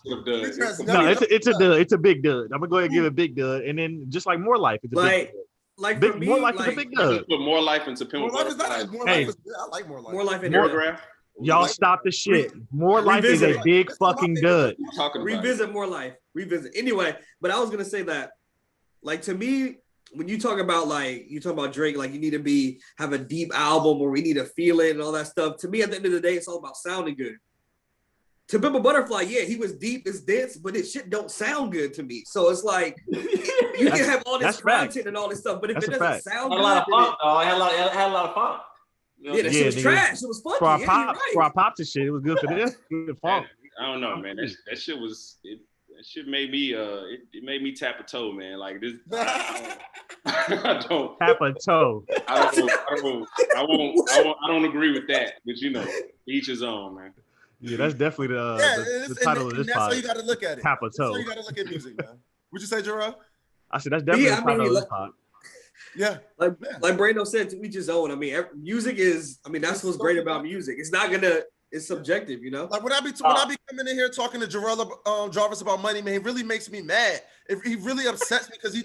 No, it's a dud. It's a big dud. I'm gonna go ahead and give it a big dud, and then just like More Life, it's a big dud. Like for me, More Life is a big dud. Put More Life into Pimp. More Life is not. Hey, I like More Life. More Life in Paragraph. Y'all stop the shit. More Life is a big fucking dud. Revisit More Life. Revisit. Anyway, but I was gonna say that, like, to me, when you talk about Drake, like you need to have a deep album or we need to feel it and all that stuff. To me, at the end of the day, it's all about sounding good. To Pimp a Butterfly, yeah, he was deep, it's dense, but his shit don't sound good to me. So it's like you can have all this content and all this stuff, but if it doesn't sound good, a lot of fun. I had a lot of fun. Yeah, that shit was trash. It was funky. For our pop to shit, it was good for this. Good funk. I don't know, man. That shit was it. That shit made me it made me tap a toe, man. Like this. I don't tap a toe. I don't agree with that. But each his own, man. Yeah, that's definitely the title of this podcast. That's how you got to look at it. Tap a toe. That's how you got to look at music, man. Would you say, Jarrell? I said that's definitely the title of this podcast. Yeah, like Brando said, to each his own. I mean, music is. I mean, that's what's great about music. It's not gonna. It's subjective, Like when I be coming in here talking to Jarvis about money, man, it really makes me mad. He really upsets me because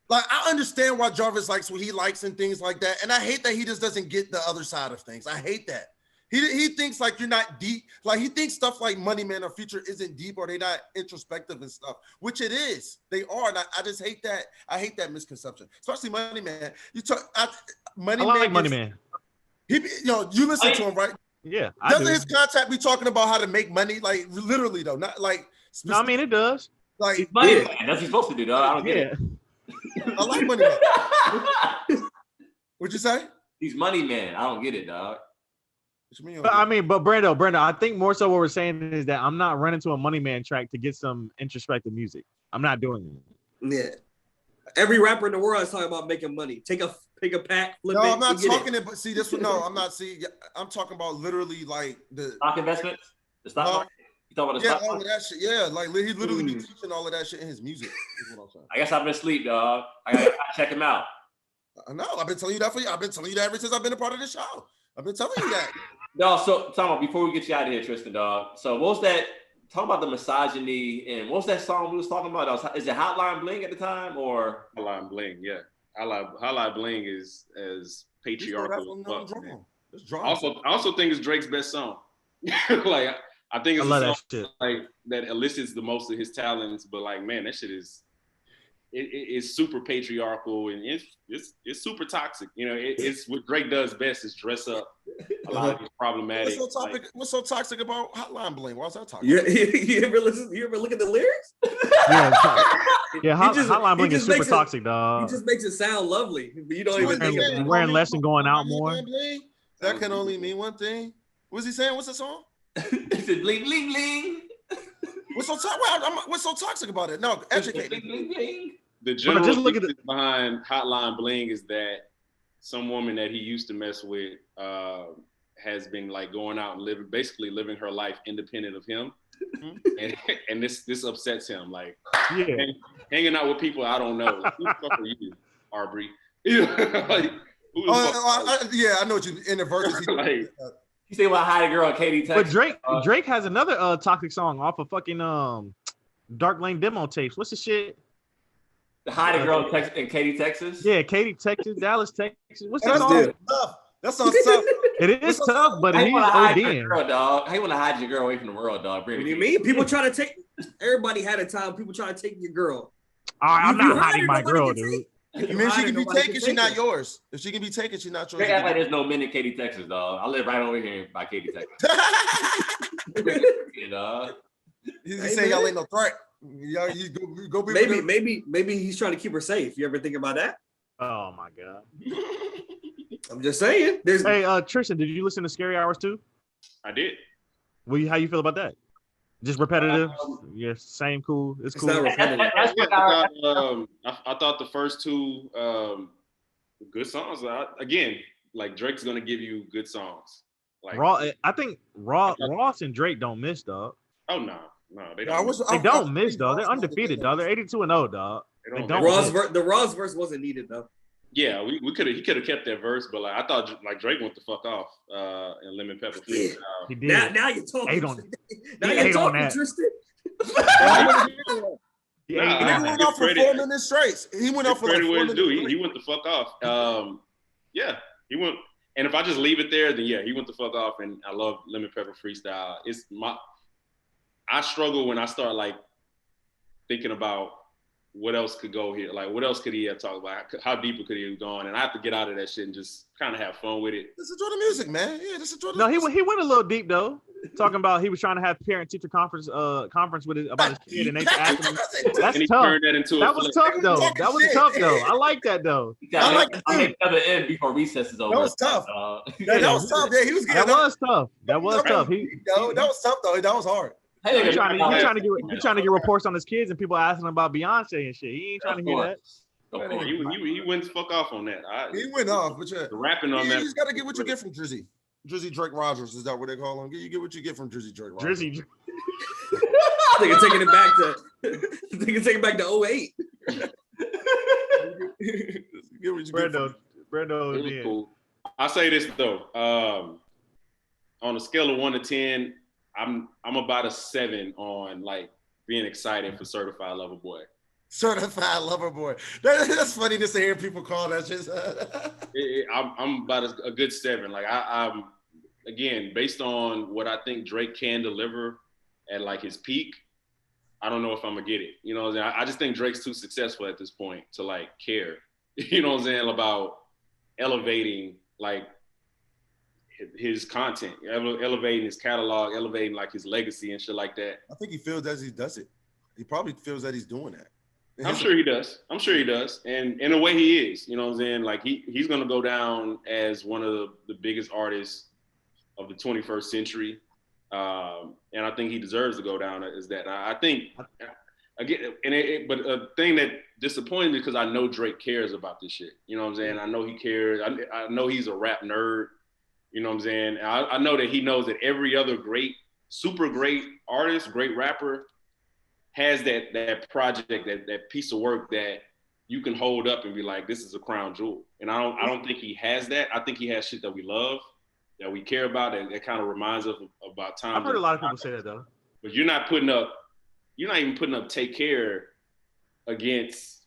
I understand why Jarvis likes what he likes and things like that, and I hate that he just doesn't get the other side of things. I hate that. He thinks like you're not deep. Like he thinks stuff like Money Man or Future isn't deep or they not introspective and stuff, which it is. They are. And I just hate that. I hate that misconception, especially Money Man. Money Man. You listen to him, right? Yeah. Doesn't his contact be talking about how to make money? Like literally though, not like. No, I mean it does. Like he's Money Man. That's what he's supposed to do, though. I don't get it. I like Money Man. What'd you say? He's Money Man. I don't get it, dog. But Brando, I think more so what we're saying is that I'm not running to a Money Man track to get some introspective music. I'm not doing it. Yeah. Every rapper in the world is talking about making money. Pick a pack, flip it. No, I'm not talking it, but see this one. No, I'm not. See, I'm talking about literally like the stock investments. The stock market. You talking about the stock all market? of that shit. Yeah, like he literally be teaching all of that shit in his music. Is what I'm saying. I guess I've been asleep, dog. I gotta check him out. I know. I've been telling you that for you. I've been telling you that ever since I've been a part of the show. I've been telling you that. No, so Tom, before we get you out of here, Tristan, dog. So what was that? Talk about the misogyny and what was that song we was talking about? Is it Hotline Bling at the time or Hotline Bling? Yeah, Hotline Bling is as patriarchal as fuck. Man. I also think it's Drake's best song. Like I think it's a song like that elicits the most of his talents, but like man, that shit is it's super patriarchal and it's super toxic. You know, it's what Drake does best is dress up. A lot of it's problematic. What's so toxic about Hotline Bling? Why's that toxic? You ever listen? You ever look at the lyrics? Hotline Bling is super toxic, dog. He just makes it sound lovely, but you don't even think about it. Wearing less and going out more. That can only mean one thing. What's he saying? What's the song? He said bling bling bling. What's so toxic about it? No, educate me. The general thesis behind Hotline Bling is that some woman that he used to mess with has been like going out and basically living her life independent of him, and this upsets him. Like, hanging out with people I don't know. Like, who the fuck are you, Arbery? Like, I know what you in the verses. Like, you say about Hide a Girl, Katie Texas. But Drake has another toxic song off of fucking Dark Lane demo tapes. What's the shit? The Hide a Girl in Katy, Texas. Yeah, Katy, Texas, Dallas, Texas. What's that song? That sounds tough. It is tough, but he's ODing. Girl, dog. How you want to hide your girl away from the world, dog? What do you mean? People try to take. Everybody had a time. People try to take your girl. I'm not hiding my girl, dude. You mean she can be taken? She's not yours. If she can be taken, she's not yours. They act like there's no men in Katy, Texas, dog. I live right over here by Katy, Texas. You know. He's saying y'all ain't no threat. Y'all, you go be maybe he's trying to keep her safe. You ever think about that? Oh my god. I'm just saying. Hey, Tristan, did you listen to Scary Hours too? I did. Well, how you feel about that? Just repetitive? Yeah, same cool. It's cool. I thought the first two good songs. Again, like Drake's gonna give you good songs. Like I think Ross and Drake don't miss, dog. Oh no, they don't. They don't miss, dog. They're undefeated, dog. They're 82-0, dog. The Ross verse wasn't needed though. Yeah, he could have kept that verse, but like I thought, like Drake went the fuck off in Lemon Pepper. He did. Now you're talking. Now you're talking, Tristan. He went off for 4 minutes straight. He went off for like 4 minutes. He went the fuck off. Yeah, he went. And if I just leave it there, then yeah, he went the fuck off. And I love Lemon Pepper freestyle. I struggle when I start like thinking about what else could go here. Like, what else could he have talked about? How deep could he have gone? And I have to get out of that shit and just kind of have fun with it. Just enjoy the music, man. Yeah, just enjoy the music. No, he went a little deep, though. Talking about he was trying to have parent-teacher conference with about his kid, and they asked him. That's tough. That was tough, though. That was tough, though. I like that, though. I like the other end before recess is over. That was tough. That was tough. Yeah, he was getting. That was tough. That was tough. That was tough, though. That was hard. He's trying to get reports on his kids and people asking him about Beyonce and shit. He ain't trying to hear that. He went fuck off on that. He went off, but yeah. The rapping on that. You just gotta get what you get from Drizzy. Drizzy Drake Rogers, is that what they call him? You get what you get from Drizzy Drake Rogers. Drizzy. I think it's taking it back to 08. Get what you Brando. It was cool. I'll say this though. On a scale of 1 to 10. I'm about a 7 on like being excited for Certified Lover Boy. Certified Lover Boy. That's funny to hear people call that shit. I'm about a good 7. Like I'm again, based on what I think Drake can deliver at like his peak, I don't know if I'm gonna get it. You know what I'm saying? I just think Drake's too successful at this point to like care. You know what I'm saying? About elevating like his content, elevating his catalog, elevating like his legacy and shit like that. I think he feels as he does it. He probably feels that he's doing that. I'm sure he does. And in a way he is, you know what I'm saying? Like he's going to go down as one of the biggest artists of the 21st century. And I think he deserves to go down as that. I think, again, but a thing that disappointed me because I know Drake cares about this shit. You know what I'm saying? I know he cares. I know he's a rap nerd. You know what I'm saying? I know that he knows that every other super great artist, great rapper has that project, that piece of work that you can hold up and be like, this is a crown jewel. And I don't think he has that. I think he has shit that we love, that we care about, and that kind of reminds us about time. I've heard a lot of people say that though. But you're not even putting up Take Care against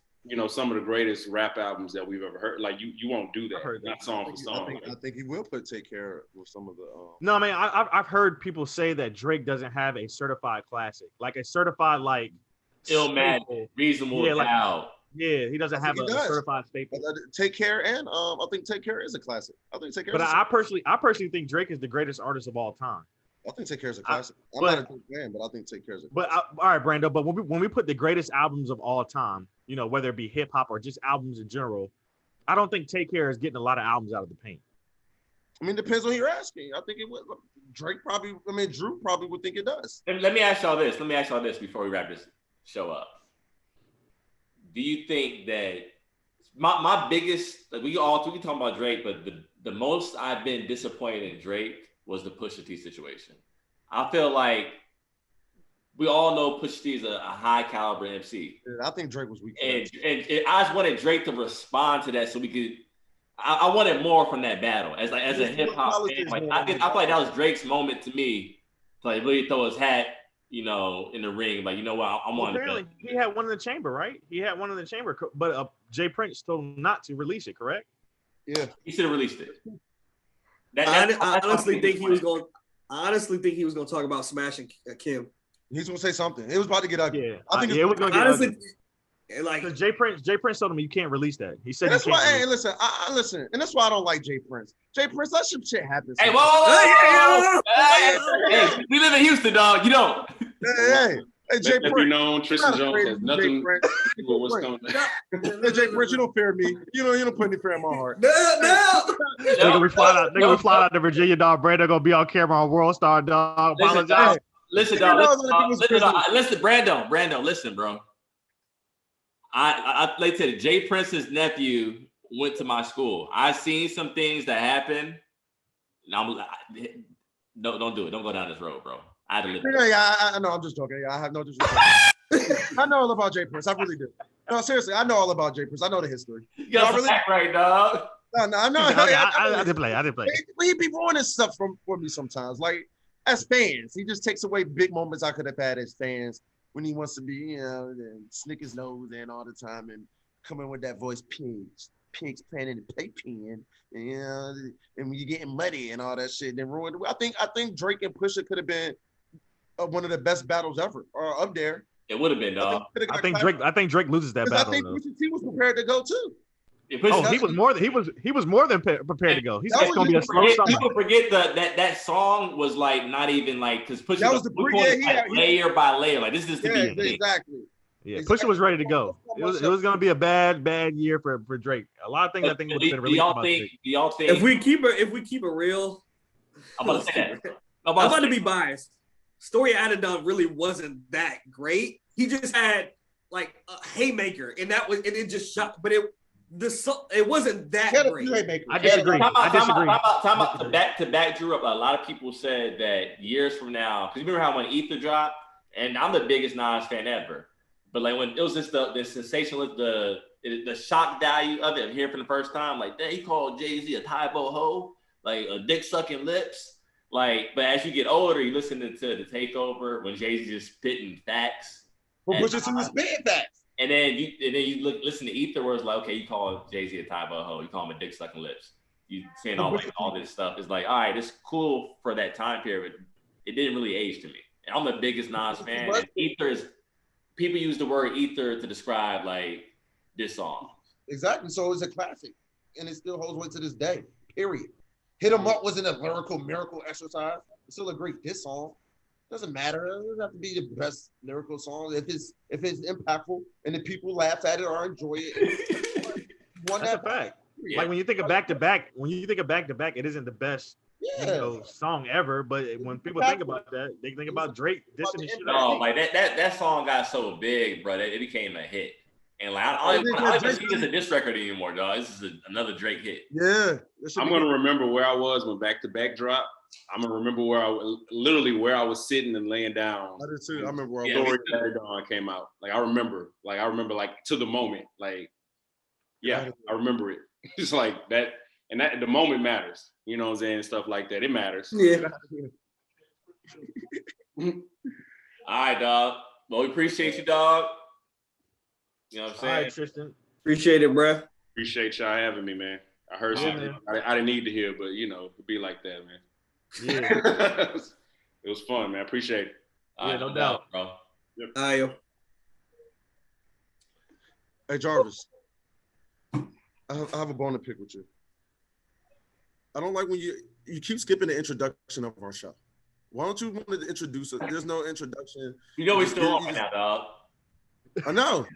some of the greatest rap albums that we've ever heard. Like you won't do that. I've heard that. Not song for song. I think he will put Take Care with some of the. No, I mean I've heard people say that Drake doesn't have a certified classic, like a certified like Illmatic, Reasonable Doubt. Yeah, he doesn't have a certified staple. Take Care, and I think Take Care is a classic. I think Take Care. But I personally think Drake is the greatest artist of all time. I think Take Care is a classic. I'm not a Drake fan, but I think Take Care is a classic. But all right, Brando. But when we put the greatest albums of all time, whether it be hip hop or just albums in general, I don't think Take Care is getting a lot of albums out of the paint. I mean, depends on who you're asking. I think it would. Drew probably would think it does. Let me ask y'all this. Before we wrap this show up. Do you think that my biggest, like we talking about Drake, but the most I've been disappointed in Drake was the Pusha T situation. I feel like we all know Pusha T is a high caliber MC. I think Drake was weak. And I just wanted Drake to respond to that so we could. I wanted more from that battle as a hip hop fan. Like I feel like that was Drake's moment to me to like really throw his hat, in the ring. Like I'm on. Apparently, he had one in the chamber, right? He had one in the chamber, but Jay Prince told him not to release it. Correct? Yeah, he should have released it. I honestly think he was going. I honestly think he was going to talk about smashing Kim. He's going to say something. It was about to get ugly. Yeah, I think it was going to get ugly. Like Jay Prince told him you can't release that. He said, "That's why." Hey, listen, listen, and that's why I don't like Jay Prince. Jay Prince, let some shit happen. Hey, whoa! Hey, we live in Houston, dog. You don't. Hey, Jay Prince. Be known, Tristan Jones has nothing to do with what's going on. Jay Prince, you don't fear me. You don't put any fear in my heart. No. Nigga, we fly out to Virginia, dog. Brando gonna be on camera on World Star, dog. Listen, dog. Listen, Brando. Listen, bro. I like to Jay Prince's nephew went to my school. I seen some things that happened. Don't do it. Don't go down this road, bro. I had to live. Yeah, I know. I'm just joking. I have no disrespect. I know all about Jay Prince. I really do. No, seriously, I know all about Jay Prince. I know the history. You got really right, dog. No, I know. Okay, I did play. He be ruining stuff for me sometimes. Like as fans, he just takes away big moments I could have had as fans. When he wants to be, and snick his nose in all the time and come in with that voice, pigs playing in the playpen, and when you're getting muddy and all that shit, then ruined. I think Drake and Pusha could have been one of the best battles ever, or up there. It would have been, dog. I think Drake loses that battle. I think Pusha T was prepared to go too. He was more than prepared to go. He said it's gonna be a slow summer. People forget that song was like not even like because Pusha was layer by layer. Like this is to be exactly. Yeah, Pusha was ready to go. It was gonna be a bad year for Drake. A lot of things I think would have been released. Do y'all think if we keep it real? I'm about to say that. I'm about to be biased. Story of Adidon really wasn't that great. He just had like a haymaker, and it just shot, but it wasn't that great. I disagree. Time out to back Drew up. A lot of people said that years from now, because you remember how when Ether dropped, and I'm the biggest Nas fan ever, but like when it was just the sensational, the shock value of it, hearing for the first time, like he called Jay-Z a Tybo hoe, like a dick sucking lips, like. But as you get older, you listen to the Takeover when Jay-Z just spitting facts. Well, just spitting facts. And then you listen to Ether, where it's like, okay, you call Jay-Z a Tybo hoe, you call him a dick sucking lips, you saying all this stuff. It's like, all right, it's cool for that time period. It didn't really age to me. And I'm the biggest Nas fan. And Ether is, people use the word Ether to describe like this song. Exactly. So it's a classic, and it still holds weight to this day. Period. Hit 'Em Up wasn't a lyrical miracle exercise. It's still a great diss song. Doesn't matter. It doesn't have to be the best lyrical song. If it's impactful and the people laugh at it or enjoy it, that's a fact. Yeah. Like when you think of back to back, it isn't the best song ever. But when people think about that, they think about Drake dissing the shit out. No, like that song got so big, bro, that it became a hit. And like I don't even see this a diss record anymore, dog. This is another Drake hit. Yeah, I'm gonna remember where I was when Back to Back dropped. I'm gonna remember where I was sitting and laying down. I did too. I remember where Story of Dawn came out. Like I remember like to the moment. Like, yeah, I remember it. It's like that, and that the moment matters. You know what I'm saying? Stuff like that. It matters. Yeah. All right, dog. Well, we appreciate you, dog. You know what I'm All saying? right, Tristan. Appreciate it, bruh. Appreciate y'all having me, man. I heard Yeah, something man. I didn't need to hear, but it'd be like that, man. Yeah. It was fun, man. Appreciate it. Yeah, no doubt. bro. Ayo. Hey Jarvis, I have a bone to pick with you. I don't like when you keep skipping the introduction of our show. Why don't you want to introduce us? There's no introduction. You know we still on right now, dog. I know.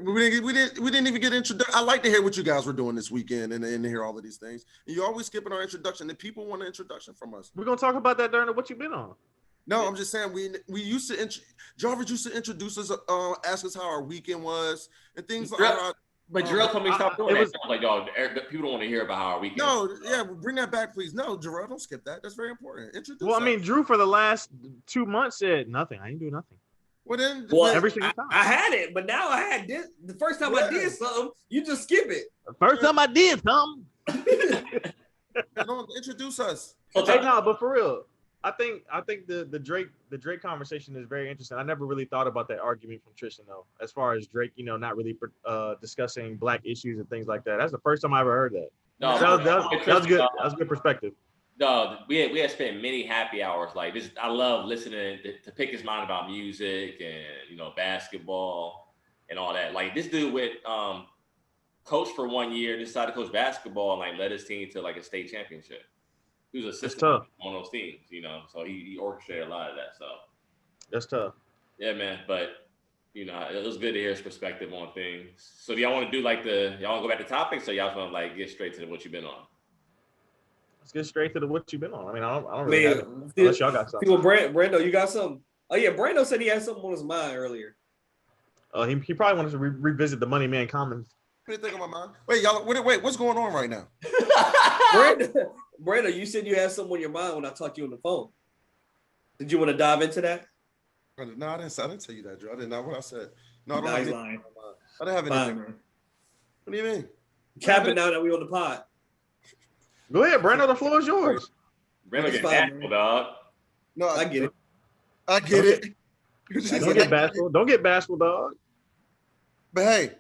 We didn't even get introduced. I like to hear what you guys were doing this weekend and hear all of these things. And you're always skipping our introduction. And people want an introduction from us. We're gonna talk about that during what you been on. No, I'm just saying we used to Jarvis used to introduce us, ask us how our weekend was and things like that. But Jorel told me to stop doing that. was- I was like, y'all, people don't want to hear about how our weekend. No, yeah, bring that back, please. No, Jorel, don't skip that. That's very important. Introduce. Well, I us. mean, Drew for the last 2 months said nothing. I ain't do nothing. Well, then, Well, Every single time. I had it, but now I had this. The first time I did something, you just skip it. The first time I did something. don't introduce us. Hey, no, but for real, I think the Drake conversation is very interesting. I never really thought about that argument from Tristan though, as far as Drake, not really discussing black issues and things like that. That's the first time I ever heard that. No, That was good. That was a good perspective. No, we had spent many happy hours like this. I love listening to pick his mind about music and basketball and all that. Like this dude went coached for 1 year, decided to coach basketball and like led his team to like a state championship. He was assistant tough. on those teams, so he orchestrated a lot of that stuff. That's tough. Yeah, man. But it was good to hear his perspective on things. So do y'all want to do y'all want to go back to topics, or y'all just want to like get straight to what you've been on? Let's get straight to what you've been on. I mean, I don't really have it, Man, unless y'all got something. Brando, you got something? Oh yeah, Brando said he had something on his mind earlier. He probably wanted to revisit the Money Man comments. What do you think of my mind? Wait, y'all. Wait, what's going on right now? Brando, you said you had something on your mind when I talked to you on the phone. Did you want to dive into that? No, I didn't tell you that, Drew. I didn't know what I said. No, I don't Nah, have he's anything. lying. I didn't have Fine, anything. man. What do you mean? Cap it now that we on the pod. Go ahead, Brando. The floor is yours. Brando That's get fine, national, man. dog. No, I get it. I get it. Don't get bashful. Don't get bashful, dog. But hey,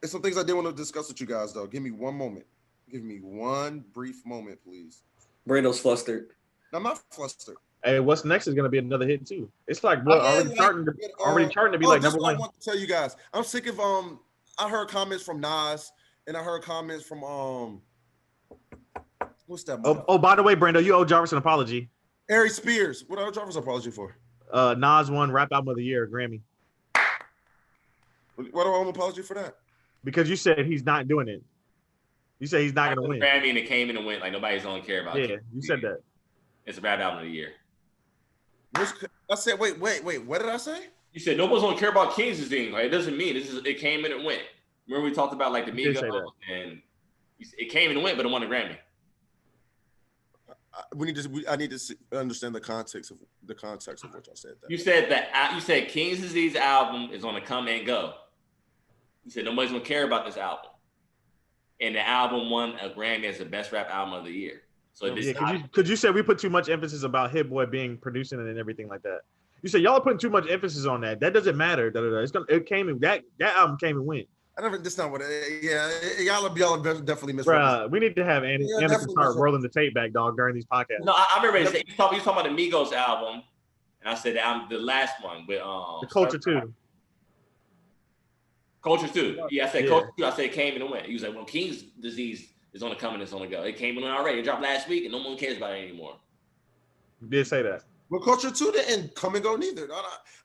there's some things I did want to discuss with you guys, though. Give me one moment. Give me one brief moment, please. Brando's flustered. I'm not flustered. Hey, what's next is gonna be another hit too. It's like what already charting to be like this number is what I one. want to tell you guys. I'm sick of I heard comments from Nas and I heard comments from what's that? Oh, by the way, Brando, you owe Jarvis an apology. Ari Spears. What owe Jarvis an apology for? Nas won Rap Album of the Year, Grammy, What do I owe an apology for that? because you said he's not doing it. You said he's not gonna win. Grammy and it came in and went like nobody's gonna care about it. Yeah, you said that. It's a Rap Album of the Year. I said, wait. What did I say? You said nobody's gonna care about King's disease. Like it doesn't mean it came in and went. Remember we talked about like the You did say Migos that. and it came in and went, but it won a Grammy. I need to understand the context of what y'all said. That. You said King's Disease album is gonna come and go. You said nobody's gonna care about this album, and the album won a Grammy as the best rap album of the year. So Yeah, because you said we put too much emphasis about Hit Boy being producing it and everything like that. You said y'all are putting too much emphasis on that. That doesn't matter. It came in that album came and went. That's not what. Yeah, y'all are definitely misrepresenting. Bruh, we need to have Anderson definitely start rolling the tape back, dog, during these podcasts. No, I remember you was talking about the Migos album, and I said the last one with The Culture too. Culture too. Yeah, I said Yeah. Culture too. I said it came and it went. He was like, well, King's Disease is on the come and it's on the go. It came and went already. It dropped last week, and no one cares about it anymore. You did say that. Well, Culture 2 didn't come and go neither.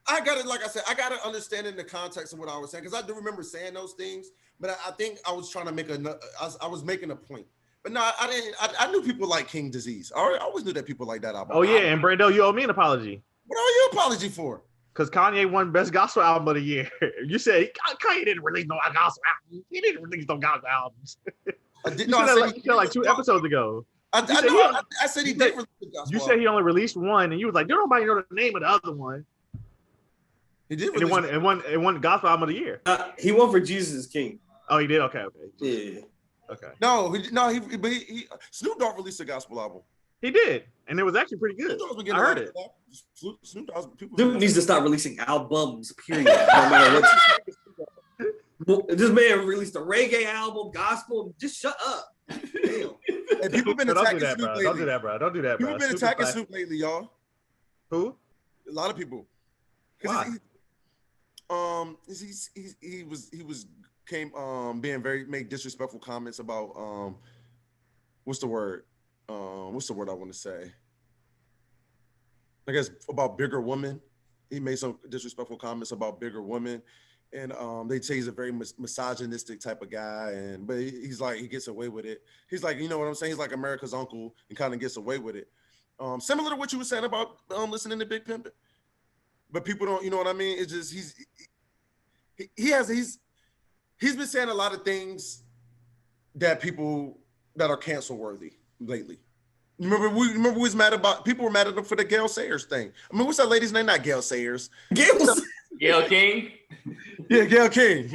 I got it. Like I said, I got to understand in the context of what I was saying, because I do remember saying those things, but I think I was trying to make I was making a point. But no, I didn't. I knew people like King Disease. I always knew that people like that album. Oh yeah, and Brando, you owe me an apology. What are you apology for? Because Kanye won Best Gospel Album of the Year. You said Kanye didn't release no gospel albums. He didn't release no gospel albums. I did. You said like 2 episodes ago. I said he did release the gospel. You said he only released one, and you was like, "Don't nobody know the name of the other one." He did. And it won Gospel Album of the Year. He won for Jesus is King. Oh, he did. Okay. Yeah. Okay. No, he Snoop Dogg released a gospel album. He did, and it was actually pretty good. I heard it. Snoop Dogg, people Dude needs to stop releasing albums. Period. No matter what. This man released a reggae album, gospel. Just shut up. Damn. And people been Don't do attacking that, Snoop bro. lately. Don't do that, bro. Don't do that, bro. People been Snoop attacking is Snoop lately, y'all. Who? A lot of people. Why? He was being made disrespectful comments about what's the word I want to say? I guess about bigger women. He made some disrespectful comments about bigger women, and they say he's a very misogynistic type of guy. But he's like, he gets away with it. He's like, you know what I'm saying? He's like America's uncle and kind of gets away with it. Similar to what you were saying about listening to Big Pimpin'. But people don't, you know what I mean? It's just he's been saying a lot of things that people that are cancel worthy lately. Remember we was mad about, people were mad at him for the Gail Sayers thing. I mean, what's that lady's name? Not Gail Sayers. Gail King. Yeah, Gail King.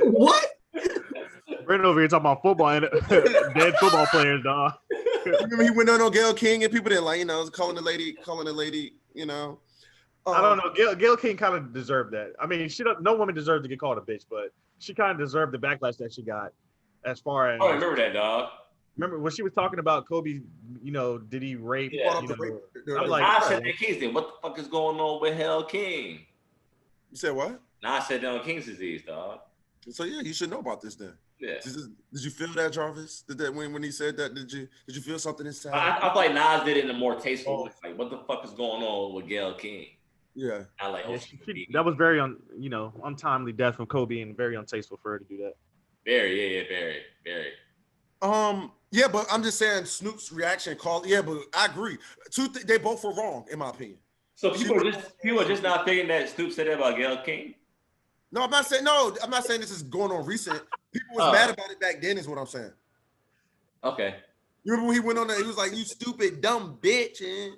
What? Brando over here talking about football and dead football players, dog. Remember he went on Gail King and people didn't like, calling the lady, I don't know. Gail King kind of deserved that. I mean, no woman deserved to get called a bitch, but she kind of deserved the backlash that she got. As far as I remember that, dog. Remember when she was talking about Kobe? Did he rape? Yeah. I'm like, I said that King's what the fuck is going on with Hell King? You said what? I said that on King's disease, dog. So yeah, you should know about this then. Yeah. Did you feel that, Jarvis? Did that when he said that? Did you feel something inside? I feel like Nas did it in a more tasteful way. Like, what the fuck is going on with Gail King? Yeah. I like. That was very untimely death from Kobe and very untasteful for her to do that. Very. Yeah, but I'm just saying Snoop's reaction but I agree. They both were wrong in my opinion. So people are just not thinking that Snoop said that about Gail King. No, I'm not saying this is going on recent. People was mad about it back then, is what I'm saying. Okay. You remember when he went on there? He was like, "You stupid dumb bitch," and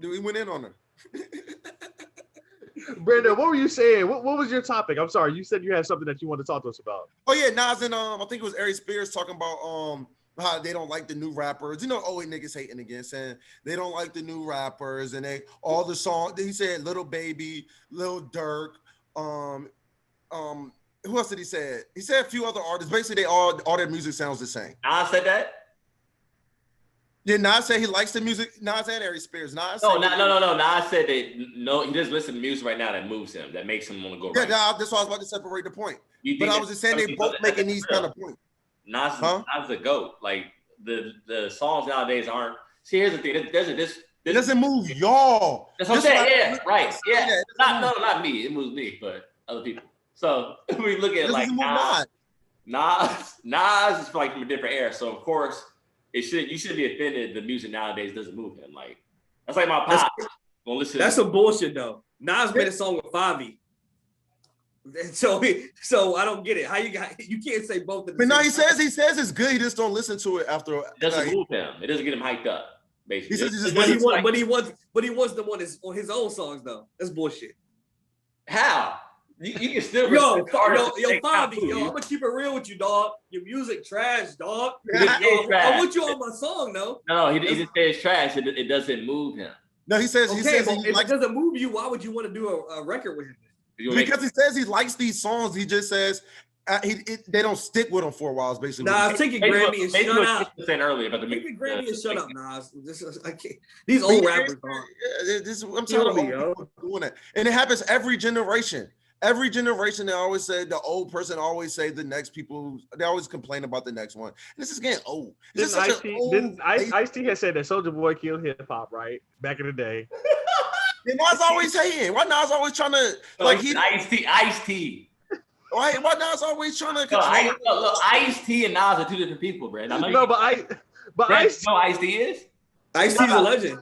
he went in on her. Brandon, what were you saying? What was your topic? I'm sorry, you said you had something that you wanted to talk to us about. Oh yeah, Nas and I think it was Ari Spears talking about how they don't like the new rappers. Old niggas hating again, saying they don't like the new rappers and all the songs. He said Little Baby, Lil Durk, who else did he say? He said a few other artists. Basically, all their music sounds the same. Nas said that? Yeah, Nas said he likes the music. Nas and Ari Spears. No. Nas said that he doesn't listen to music right now that moves him, that makes him want to go right. Yeah, that's why I was about to separate the point. But I was just saying they both making these kind of points. Nas is the GOAT. Like the songs nowadays aren't. See, here's the thing. It doesn't move y'all. That's what I'm saying. Yeah, right. Yeah. Not me. It moves me, but other people. So we look at like Nas is like from a different era. So of course you shouldn't be offended. The music nowadays doesn't move him. Like that's like my pop. That's some bullshit though. Nas made a song with Favi. So I don't get it. How you can't say both. But no, he says it's good. He just don't listen to it after. It doesn't move him. It doesn't get him hyped up. Basically, but he wants them on his own songs though. That's bullshit. How? You can still Favi, I'm gonna keep it real with you, dog. Your music trash, dog. I want you on my song, though. No, he didn't say it's trash. It doesn't move him. No, he says if it doesn't move you, why would you want to do a record with him? Because he says he likes these songs. He just says they don't stick with him for a while. It's basically Nas, take a Grammy and shut up. Earlier about the take a Grammy and shut up, Nas. I can't. These old rappers, I'm telling you, doing that, and it happens every generation. Every generation, they always say the old person always say the next people. They always complain about the next one. This is getting old. Ice-T had said that Soulja Boy killed hip hop, right? Back in the day. And Nas always hating. Why Nas always trying to Ice-T? Why Nas always trying to? Look, Ice-T and Nas are two different people, Brandon. Ice-T is. Ice-T's a legend.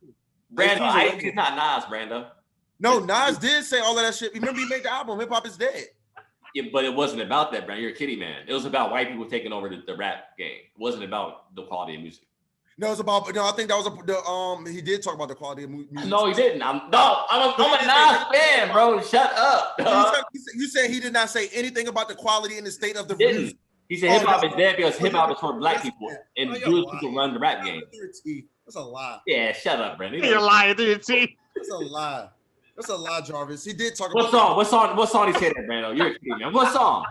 Brando, Ice-T is not Nas, Brando. No, Nas did say all of that shit. Remember, he made the album "Hip Hop Is Dead." Yeah, but it wasn't about that, Brandon. You're a kiddie man. It was about white people taking over the rap game. It wasn't about the quality of music. No, it's about. No, I think that was he did talk about the quality of music. No, he didn't. I'm a Nas fan, bro. Shut up. You said he did not say anything about the quality and the state of the music. He said hip hop is dead because hip hop is for black people and Jewish people run the rap game. That's a lie. Yeah, shut up, Brandon. You're lying through your teeth. That's a lie. That's a lot, Jarvis. He did talk What about song? What song he said that, Brando? You're a kid, man. What song?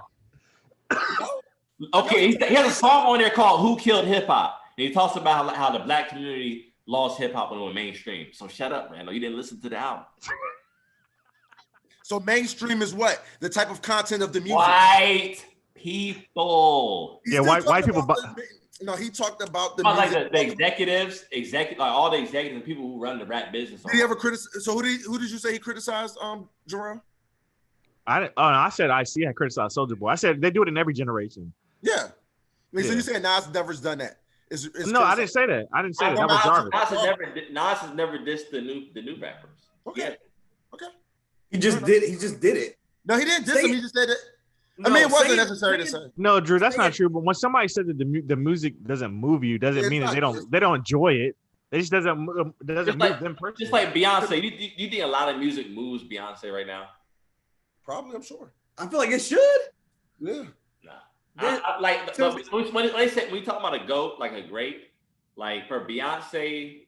Okay, he has a song on there called "Who Killed Hip Hop," and he talks about how the black community lost hip hop when it went mainstream. So shut up, Brando. You didn't listen to the album. So mainstream is what? The type of content of the music. White people. He Yeah, still white talked people. about No, he talked about the Like music. the executives, like all the executives and people who run the rap business. Did he ever criticize? So who did you say he criticized? Jorel? I said I criticized Soulja Boy. I said they do it in every generation. Yeah. I mean, so Yeah. you saying Nas never's done that? No, I didn't say that. I didn't say that. That was Jarvis. Nas has never dissed the new rappers. Okay. Yeah. Okay. He just did it. No, he didn't diss him. He just said that. No, I mean, it wasn't say necessary to say. No, Drew, that's not true. But when somebody says that the music doesn't move you, doesn't mean that they don't enjoy it. It just doesn't move them personally. Just like Beyonce, you think a lot of music moves Beyonce right now? Probably, I'm sure. I feel like it should. Yeah. But when we talk about a GOAT, like a great, like for Beyonce,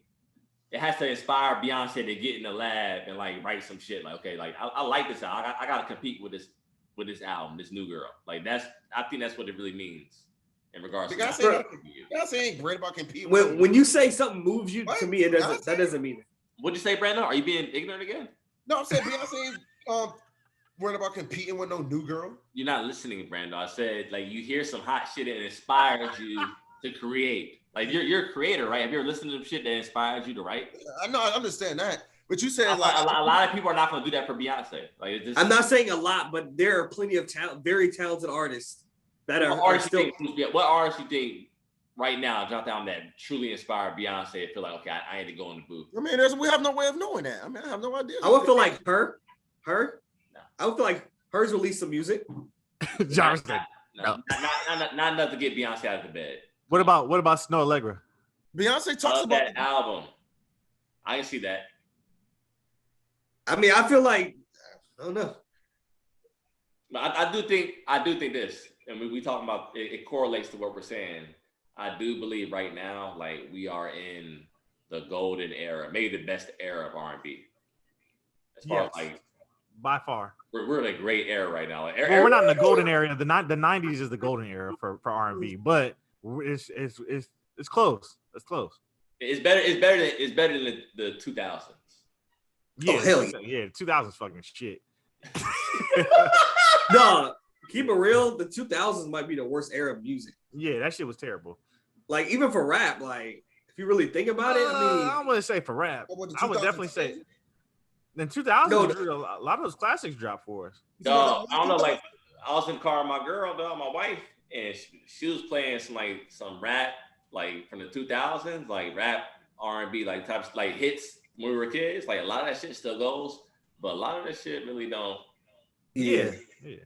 it has to inspire Beyonce to get in the lab and like write some shit. Like, okay, like I like this album. I gotta compete with this album, this new girl. Like I think that's what it really means in regards to Beyonce ain't great about competing. When you say something moves you, to me, that doesn't mean it. What'd you say, Brandon? Are you being ignorant again? No, I'm saying Beyonce ain't worried about competing with no new girl. You're not listening, Brando. I said like you hear some hot shit and it inspires you to create. Like you're a creator, right? Have you ever listened to some shit that inspires you to write? I know, I understand that. But you said a lot of people are not going to do that for Beyonce. Like I'm not saying a lot, but there are plenty of very talented artists that are still. What artists you think right now jot down that truly inspired Beyonce and feel like, okay, I had to go in the booth? I mean, we have no way of knowing that. I mean, I have no idea. I would feel like her. No. I would feel like hers released some music. Jarvis, not enough to get Beyonce out of the bed. What about Snow Allegra? Beyonce talks about that album. I can see that. I mean, I feel like I don't know. But I do think this, and we talking about it correlates to what we're saying. I do believe right now, like we are in the golden era, maybe the best era of R&B. As far as like by far, we're in a great era right now. We're not in the golden era. The 90s is the golden era for R&B, but it's close. It's close. It's better than the 2000s. Yeah, hell yeah. 2000s fucking shit. No, keep it real. The 2000s might be the worst era of music. Yeah, that shit was terrible. Like even for rap, like if you really think about it, I mean, I don't want to say for rap. I would definitely say in 2000, a lot of those classics dropped for us. I don't know. Like I was in the car with my girl, my wife, and she was playing some rap like from the 2000s, like rap R&B, like types like hits when we were kids. Like a lot of that shit still goes, but a lot of that shit really don't. Yeah.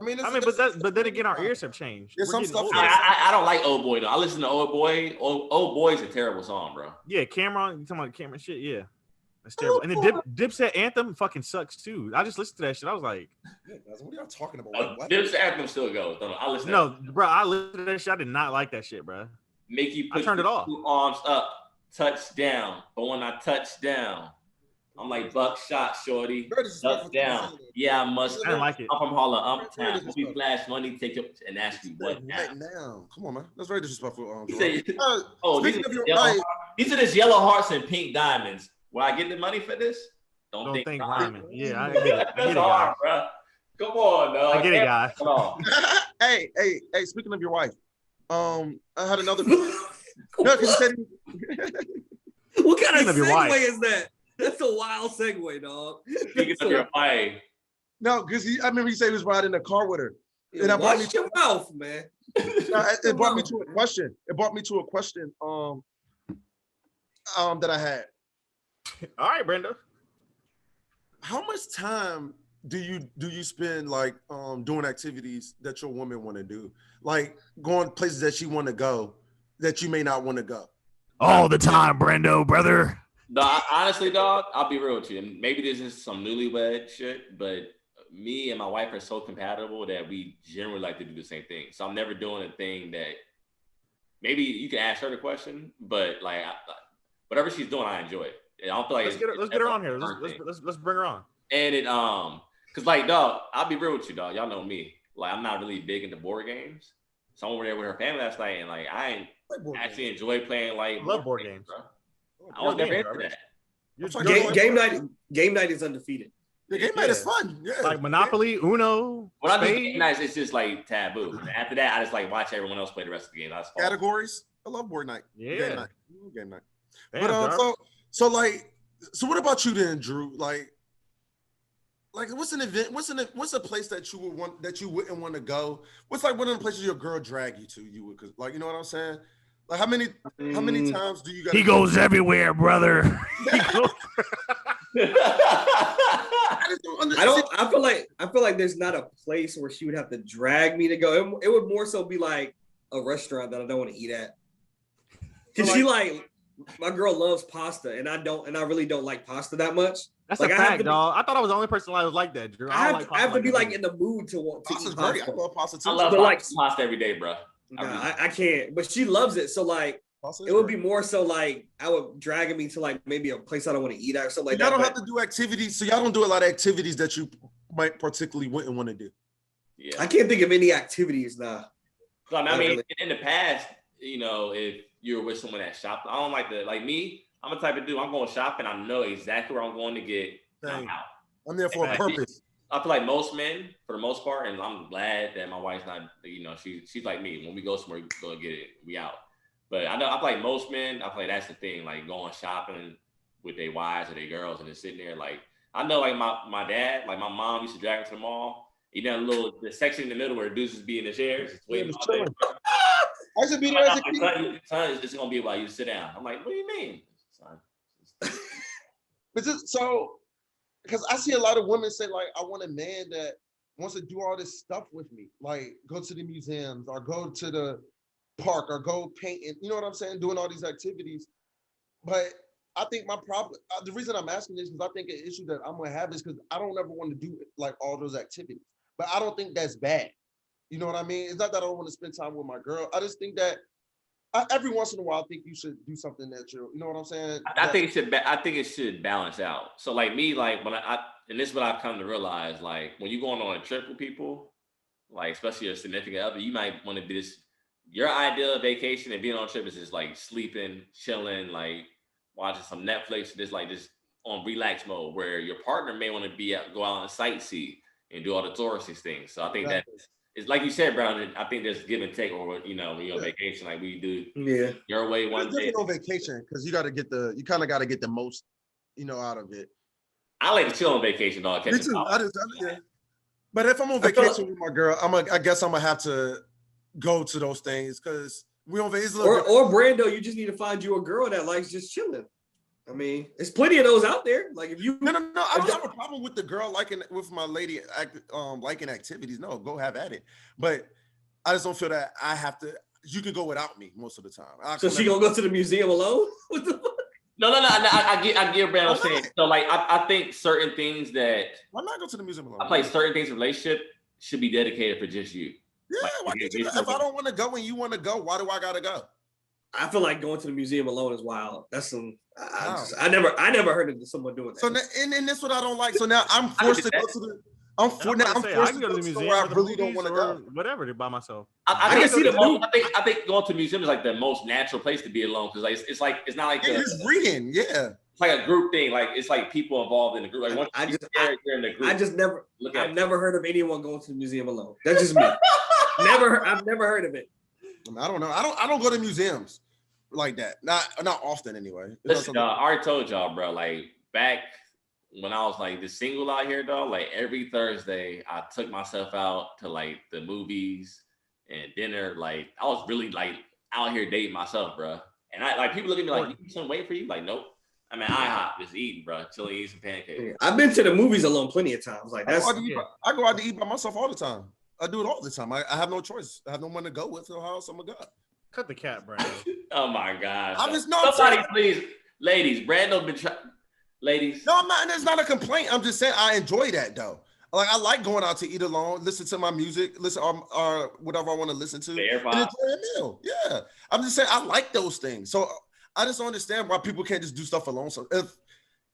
I mean, but then again, our ears have changed. There's some stuff. I don't like Old Boy though. I listen to Old Boy. Old Boy's a terrible song, bro. Yeah, Cameron. You talking about Cameron shit? Yeah, that's terrible. And the Dipset anthem fucking sucks too. I just listened to that shit. I was like, what are y'all talking about? Dipset anthem still goes. I listen. No, bro, I listened to that shit. I did not like that shit, bro. Make you put I turned it off. 2 arms up, touch down. But when I touch down, I'm like buckshot, shorty. Duck down. Yeah, I must. I didn't like it. I'm from Harlem, uptown. We flash money, take up and ask you what now. Come on, man. That's very disrespectful. These are just yellow hearts and pink diamonds. Will I get the money for this? Don't think diamond. Yeah, I get it. That's hard, bro. Come on, dog. I get it, guy. Come on. Hey. Speaking of your wife, I had another. No, because you said. What kind of segue is that? That's a wild segue, dog. Speaking of your wife. No, because I remember he said he was riding in the car with her. And watch your mouth, man. It brought me to a question. It brought me to a question that I had. All right, Brando. How much time do you spend like doing activities that your woman want to do? Like going places that she want to go that you may not want to go? All the time, Brando, brother. No, honestly, dog, I'll be real with you. And maybe this is some newlywed shit, but me and my wife are so compatible that we generally like to do the same thing. So I'm never doing a thing that maybe you can ask her the question, but like whatever she's doing, I enjoy it. I don't feel like let's get her on here. Let's bring her on. And it cause like dog, I'll be real with you, dog. Y'all know me. Like I'm not really big into board games. So I'm over there with her family last night, and like I ain't actually enjoy playing like love board games, bro. I was never into that. Game night is undefeated. The game night is fun. Yeah. Like Monopoly, Uno. When I do game nights, it's just like taboo. And after that, I just like watch everyone else play the rest of the game. Categories. I love board night. Yeah. Game night. Damn, But so what about you then, Drew? Like what's an event? What's a place that you wouldn't want to go? What's like one of the places your girl drag you to? You would, cause like, you know what I'm saying? Like how many times do you got? He goes everywhere, brother. I feel like there's not a place where she would have to drag me to go. It would more so be like a restaurant that I don't want to eat at. Cause she like my girl loves pasta and I really don't like pasta that much. That's like, a fact, dog. I thought I was the only person that was like that, Drew. I have to be like in the mood to want to eat pasta. I love pasta too. I love pasta every day, bro. Nah, I can't. But she loves it, so like it would be more so like I would drag me to like maybe a place I don't want to eat at or something like that. Y'all don't have to do activities, so y'all don't do a lot of activities that you might particularly wouldn't want to do. Yeah, I can't think of any activities now. I mean, in the past, you know, if you were with someone that shopped, I don't like me. I'm the type of dude. I'm going shopping. I know exactly where I'm going to get. I'm out. I'm there for a purpose. I feel like most men, for the most part, and I'm glad that my wife's not. You know, she's like me. When we go somewhere, we go get it. We out. But I feel like most men, I feel like that's the thing. Like going shopping with their wives or their girls, and just sitting there. Like I know, like my dad, like my mom used to drag me to the mall. You know, the section in the middle where dudes just be in the chairs, waiting all day. I should be there as a kid. Son, it's gonna be about you to sit down. I'm like, what do you mean, son? But because I see a lot of women say like, I want a man that wants to do all this stuff with me, like go to the museums or go to the park or go painting. You know what I'm saying? Doing all these activities. But I think my problem, the reason I'm asking this is because I think an issue that I'm gonna have is because I don't ever want to do like all those activities. But I don't think that's bad. You know what I mean? It's not that I don't want to spend time with my girl. I just think that every once in a while, I think you should do something that you know what I'm saying? I think it should balance out. So like me, like when and this is what I've come to realize, like when you're going on a trip with people, like especially a significant other, you might want to be your ideal vacation and being on a trip is just like sleeping, chilling, like watching some Netflix, just on relax mode, where your partner may want to go out and sightsee and do all the touristy things. So I think that it's like you said, Brown. I think there's give and take, or you know, when you're on vacation, like we do, your way one day. It's different on vacation because you kind of got to get the most, you know, out of it. I like to chill on vacation, dog. Me too. Yeah. But if I'm on vacation with my girl, I guess I'm gonna have to go to those things because we on vacation. Or Brando, you just need to find you a girl that likes just chilling. I mean, there's plenty of those out there. Like if you no, I don't have a problem with the girl with my lady liking activities. No, go have at it. But I just don't feel that I have to. You can go without me most of the time. So she gonna go to the museum alone? What the fuck? No. I get Brando saying. So like I think certain things that why not go to the museum alone? I play certain things in relationship should be dedicated for just you. Yeah, like, if I don't want to go and you want to go, why do I gotta go? I feel like going to the museum alone is wild. That's some. I never heard of someone doing that. So and that's what I don't like. So now I'm forced to go to the. I'm forced to go to the museum. Where I really don't want to go. Whatever, by myself. I can see I think going to the museum is like the most natural place to be alone because like it's not like it's reading. Yeah, it's like a group thing. Like it's like people involved in the group. Like once you're in the group, I've never heard of anyone going to the museum alone. That's just me. I've never heard of it. I don't know. I don't go to museums like that. Not often anyway. Listen, I already told y'all, bro. Like back when I was like the single out here, dog. Like every Thursday, I took myself out to like the movies and dinner. Like I was really like out here dating myself, bro. And I like people look at me like, "You some wait for you?" Like, nope. I mean, IHOP just eating, bro. Chilling, eating some pancakes. Yeah. I've been to the movies alone plenty of times. Like that's. I go out to eat by myself all the time. I do it all the time. I have no choice. I have no one to go with, so how else I'm gonna go? Cut the cat, Brando. Oh my God! Somebody please, ladies. Brando been ladies. No, I'm not. And it's not a complaint. I'm just saying I enjoy that though. Like I like going out to eat alone, listen to my music, listen or whatever I want to listen to, and enjoy a meal. Yeah, I'm just saying I like those things. So I just don't understand why people can't just do stuff alone. So if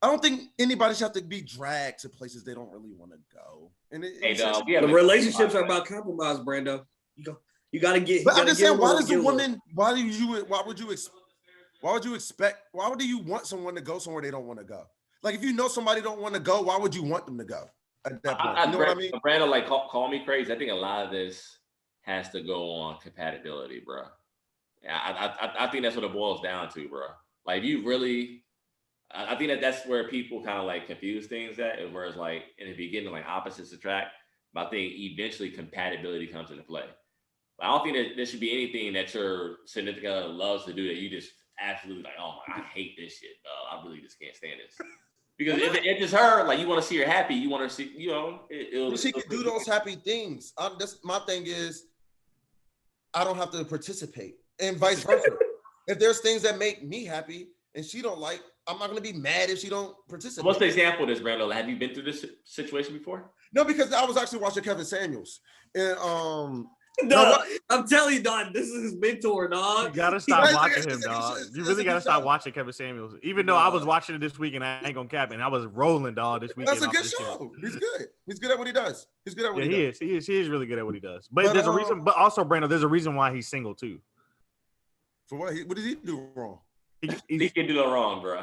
I don't think anybody should have to be dragged to places they don't really want to go. And the relationships are about compromise, Brando. You got to get. But I'm just saying, why does a woman? Why would you expect? Why would you want someone to go somewhere they don't want to go? Like if you know somebody don't want to go, why would you want them to go at that point? You know what I mean? Brando, like call me crazy. I think a lot of this has to go on compatibility, bro. Yeah, I think that's what it boils down to, bro. Like you really. I think that's where people kind of like confuse things whereas like in the beginning, like opposites attract, but I think eventually compatibility comes into play. I don't think that there should be anything that your significant other loves to do that you just absolutely like, oh my, I hate this shit, dog. I really just can't stand this. Because if it's her, like you want to see her happy, you want to see, you know, she can do those happy things. My thing is, I don't have to participate, and vice versa. If there's things that make me happy and she don't like, I'm not gonna be mad if she don't participate. What's the example of this, Brando? Have you been through this situation before? No, because I was actually watching Kevin Samuels, and I'm telling you, dog, this is his mentor, dog. You gotta stop watching him, dog. You really gotta stop watching Kevin Samuels. Even though I was watching it this week and I ain't gonna cap it, and I was rolling, dog, this weekend. That's a good show. He's good. He's good at what he does. He's good at what he does. He is really good at what he does. But there's a reason. But also, Brando, there's a reason why he's single too. For what? What did he do wrong? He can do no wrong, bro.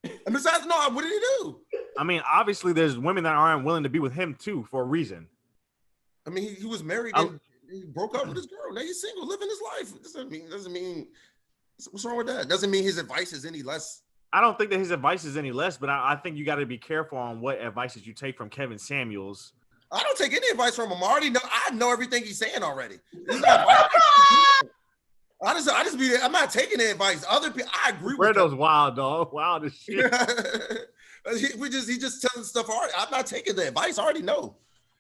And besides, no, what did he do? I mean, obviously, there's women that aren't willing to be with him too for a reason. I mean, he was married and he broke up with his girl. Now he's single, living his life. Doesn't mean what's wrong with that? Doesn't mean his advice is any less. I don't think that his advice is any less, but I think you got to be careful on what advices you take from Kevin Samuels. I don't take any advice from him. I know everything he's saying already. I'm not taking the advice. Other people, I agree with Brando's wild, dog. Wild as shit. He just telling stuff already. I'm not taking the advice. I already know.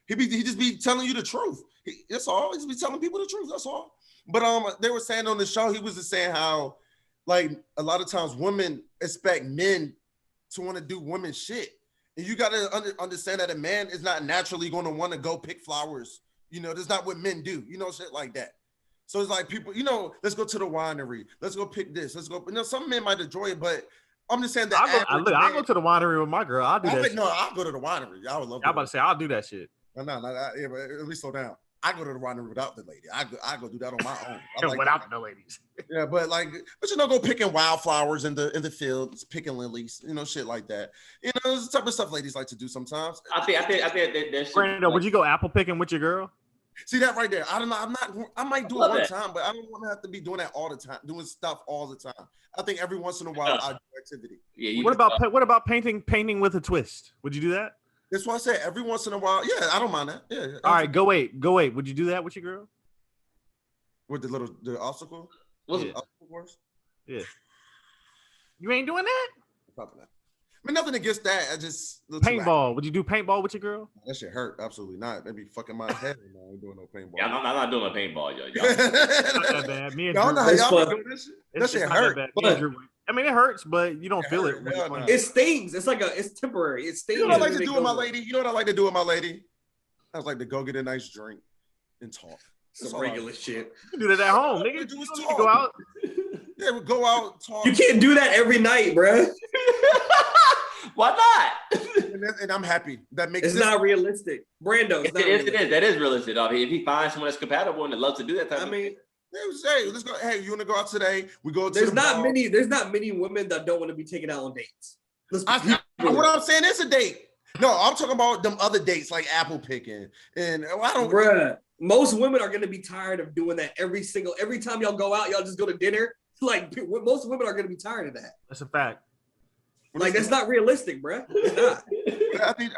He just be telling you the truth. That's all. He just be telling people the truth. That's all. But they were saying on the show, he was just saying how, like, a lot of times women expect men to want to do women shit. And you got to understand that a man is not naturally going to want to go pick flowers. You know, that's not what men do. You know, shit like that. So it's like people, you know, let's go to the winery. Let's go pick this. Let's go. You know, some men might enjoy it, but I'm just saying that. I'll go to the winery with my girl. I'll do that. No, I'll go to the winery. I would love. I'm about to say I'll do that shit. No, yeah, but let me slow down. I go to the winery without the lady. I go do that on my own. Like without the ladies. Yeah, but you know, go picking wildflowers in the fields, picking lilies, you know, shit like that. You know, there's the type of stuff ladies like to do sometimes. I think that Brando, would you go apple picking with your girl? See that right there? I don't know. I might do it one time, but I don't want to have to be doing that all the time, doing stuff all the time. I think every once in a while I do activity. Yeah. What about painting with a twist? Would you do that? That's why I said every once in a while. Yeah, I don't mind that. Yeah. All right, go wait. Would you do that with your girl? With the obstacle? Was it obstacle course? Yeah. You ain't doing that? Probably not. I mean, nothing against that. I just paintball. Would you do paintball with your girl? That shit hurt. Absolutely not. That'd be fucking my head. I ain't doing no paintball. Yeah, I'm not doing a paintball, yo. Not that bad. Me and y'all know how y'all doing this shit. That shit hurt. I mean, it hurts, but you don't feel it. It stings. It's temporary. It stings. You know what I like to do with my lady? You know what I like to do with my lady? I was like to go get a nice drink and talk. Some regular shit. You can do that at home, nigga. Do is talk. Go out. Yeah, we go out, talk. You can't do that every night, bro. Why not? And I'm happy. That makes it's not realistic. Brando, it is. That is realistic. If he finds someone that's compatible and that loves to do that, hey, let's go. Hey, you want to go out today? We go. There's not many women that don't want to be taken out on dates. What I'm saying is a date. No, I'm talking about them other dates like apple picking, and I don't. Bruh, most women are gonna be tired of doing that every time y'all go out, y'all just go to dinner. Like most women are gonna be tired of that. That's a fact. Like that's not realistic, bruh. It's not.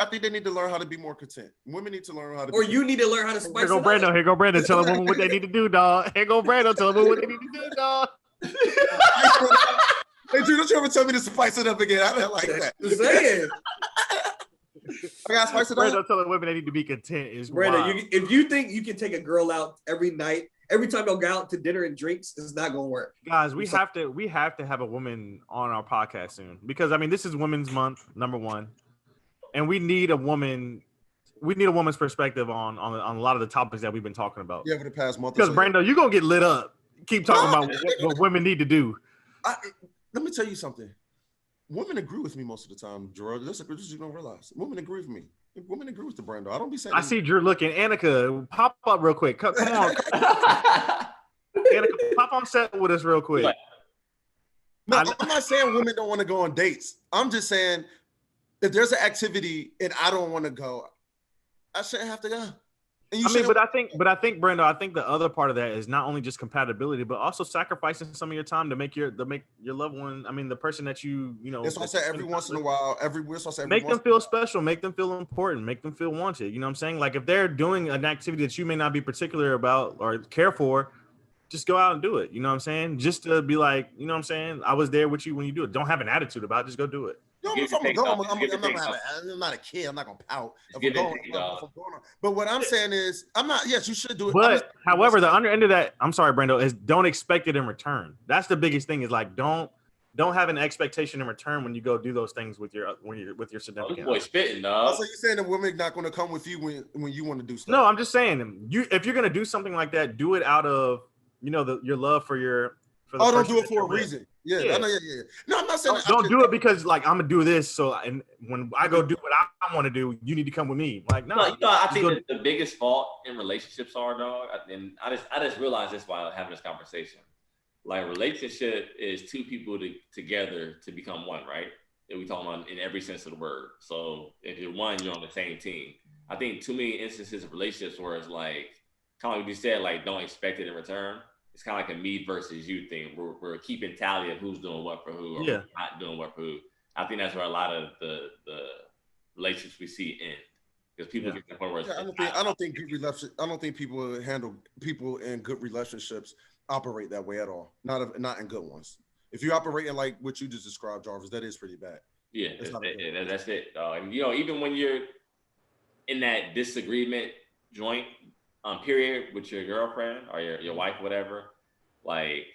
I think they need to learn how to be more content. Women need to learn how to. Or you need to learn how to spice it up. Here go Brando. Tell a woman what they need to do, dog. Here go Brando. Tell a woman what they need to do, dog. Hey, dude, don't you ever tell me to spice it up again? I don't like that. Just saying. I gotta spice it up. Brando telling women they need to be content is Brando, if you think you can take a girl out every night, every time they'll go out to dinner and drinks, it's not gonna work. Guys, we have to have a woman on our podcast soon because I mean this is Women's Month, number one, and we need a woman's perspective on a lot of the topics that we've been talking about. Yeah, for the past month. Because Brando, you're gonna get lit up. Keep talking about what women need to do. Let me tell you something. women agree with me most of the time, Jorel. This is you don't realize. Women agree with me. Women agree with the Brando. I don't be saying. I see Drew looking. Annika, pop up real quick. Come on. Annika, pop on set with us real quick. No, I'm not saying women don't want to go on dates. I'm just saying if there's an activity and I don't want to go, I shouldn't have to go. I mean, but I think, Brando, I think the other part of that is not only just compatibility, but also sacrificing some of your time to make your loved one. I mean, the person that you know. That's what I say. Every once in a while, make them feel special, make them feel important, make them feel wanted. You know what I'm saying? Like if they're doing an activity that you may not be particular about or care for, just go out and do it. You know what I'm saying? Just to be like, you know what I'm saying? I was there with you when you do it. Don't have an attitude about it. Just go do it. No, if I'm not a kid. I'm not gonna pout. But what I'm saying is, I'm not. Yes, you should do it. But however, the under end of that, I'm sorry, Brando, is don't expect it in return. That's the biggest thing. Is like don't have an expectation in return when you go do those things with your significant. Boy, spitting, dog. So you're saying the woman not gonna come with you when you want to do stuff? No, I'm just saying if you're gonna do something like that, do it out of your love for your. Don't do it for a reason. Yeah. No, I'm not saying. Don't do it because like I'm gonna do this. So and when I go do what I want to do, you need to come with me. Like no. I think that the biggest fault in relationships are, dog. And I just realized this while having this conversation. Like relationship is two people together to become one, right? That we talking about in every sense of the word. So if you're one, you're on the same team. I think too many instances of relationships where it's like kind of like you said, like don't expect it in return. It's kind of like a me versus you thing. We're keeping tally of who's doing what for who or not doing what for who. I think that's where a lot of the relationships we see end because people get to the point where I don't think good relationships. I don't think people handle people in good relationships operate that way at all. Not in good ones. If you operating like what you just described, Jarvis, that is pretty bad. Yeah, that's it. And even when you're in that disagreement joint. Period with your girlfriend or your wife, whatever, like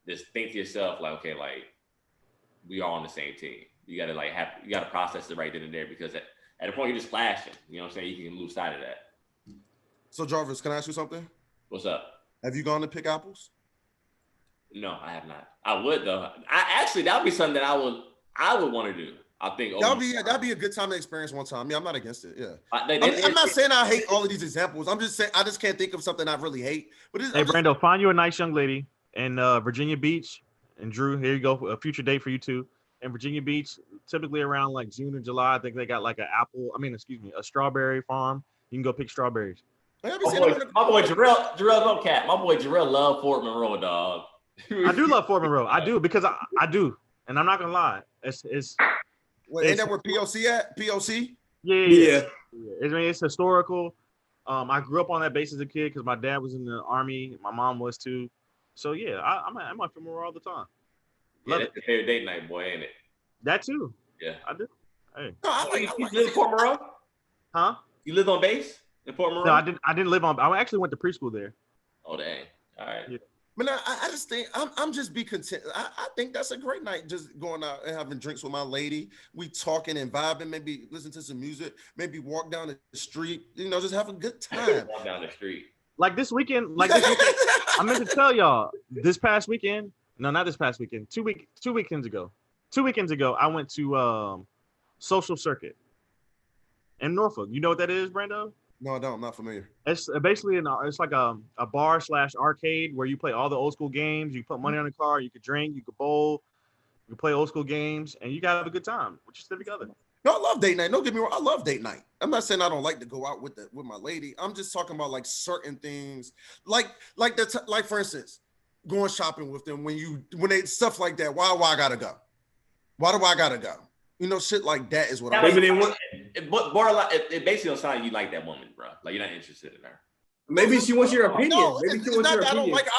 just think to yourself, like, okay, like we are on the same team. You gotta process it right then and there because at the point you're just flashing, you know what I'm saying? You can lose sight of that. So Jarvis, can I ask you something? What's up? Have you gone to pick apples? No, I have not. I would though. That would be something that I would want to do. I think that'd be a good time to experience one time. Yeah, I'm not against it. Yeah, I'm not saying I hate all of these examples. I'm just saying I just can't think of something I really hate. But Brando, find you a nice young lady in Virginia Beach, and Drew, here you go, a future date for you too. In Virginia Beach, typically around like June or July, I think they got like a strawberry farm. You can go pick strawberries. My boy Jorel no cat. My boy Jorel love Fort Monroe, dog. I do love Fort Monroe. I do because I do, and I'm not gonna lie. It's Wait, ain't that where POC at? POC? Yeah. I mean, it's historical. I grew up on that base as a kid because my dad was in the Army. My mom was too. So yeah, I'm at Fort Monroe all the time. Love it. Your favorite date night, boy, ain't it? That too. Yeah, I do. Hey. No, I you live in Fort Monroe? Huh? You lived on base in Fort Monroe? No, I didn't live on. I actually went to preschool there. Oh dang! All right. Yeah. But I just think I'm just be content. I think that's a great night, just going out and having drinks with my lady. We talking and vibing, maybe listen to some music, maybe walk down the street, just have a good time. Walk down the street. Like this weekend, I meant to tell y'all, this past weekend, no, not this past weekend, 2 weekends ago, I went to Social Circuit in Norfolk. You know what that is, Brando? No, I don't. I'm not familiar. It's basically it's like a bar / arcade where you play all the old school games. You put money on the car. You could drink. You could bowl. You play old school games, and you gotta have a good time with your significant other. No, I love date night. Don't get me wrong. I love date night. I'm not saying I don't like to go out with my lady. I'm just talking about like certain things, like for instance, going shopping with them when they stuff like that. Why I gotta go? Why do I gotta go? Shit like that is what I'm saying. It basically don't sound like you like that woman, bro. Like you're not interested in her. Maybe she wants your opinion. No, I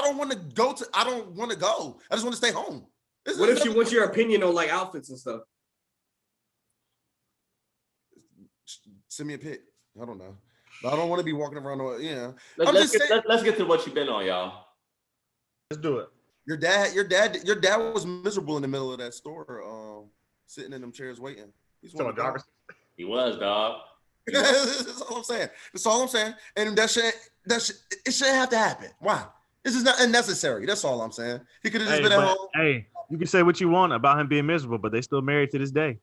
don't want to go. I don't want to go. I just want to stay home. What if she wants your opinion on like outfits and stuff? Send me a pic. I don't know. But I don't want to be walking around. Let's get to what you've been on, y'all. Let's do it. Your dad was miserable in the middle of that store. Sitting in them chairs waiting. He's one of Jarvis. He was, dog. That's all I'm saying. And it shouldn't have to happen. Why? This is not unnecessary. That's all I'm saying. He could have just been at home. Hey, You can say what you want about him being miserable, but they still married to this day.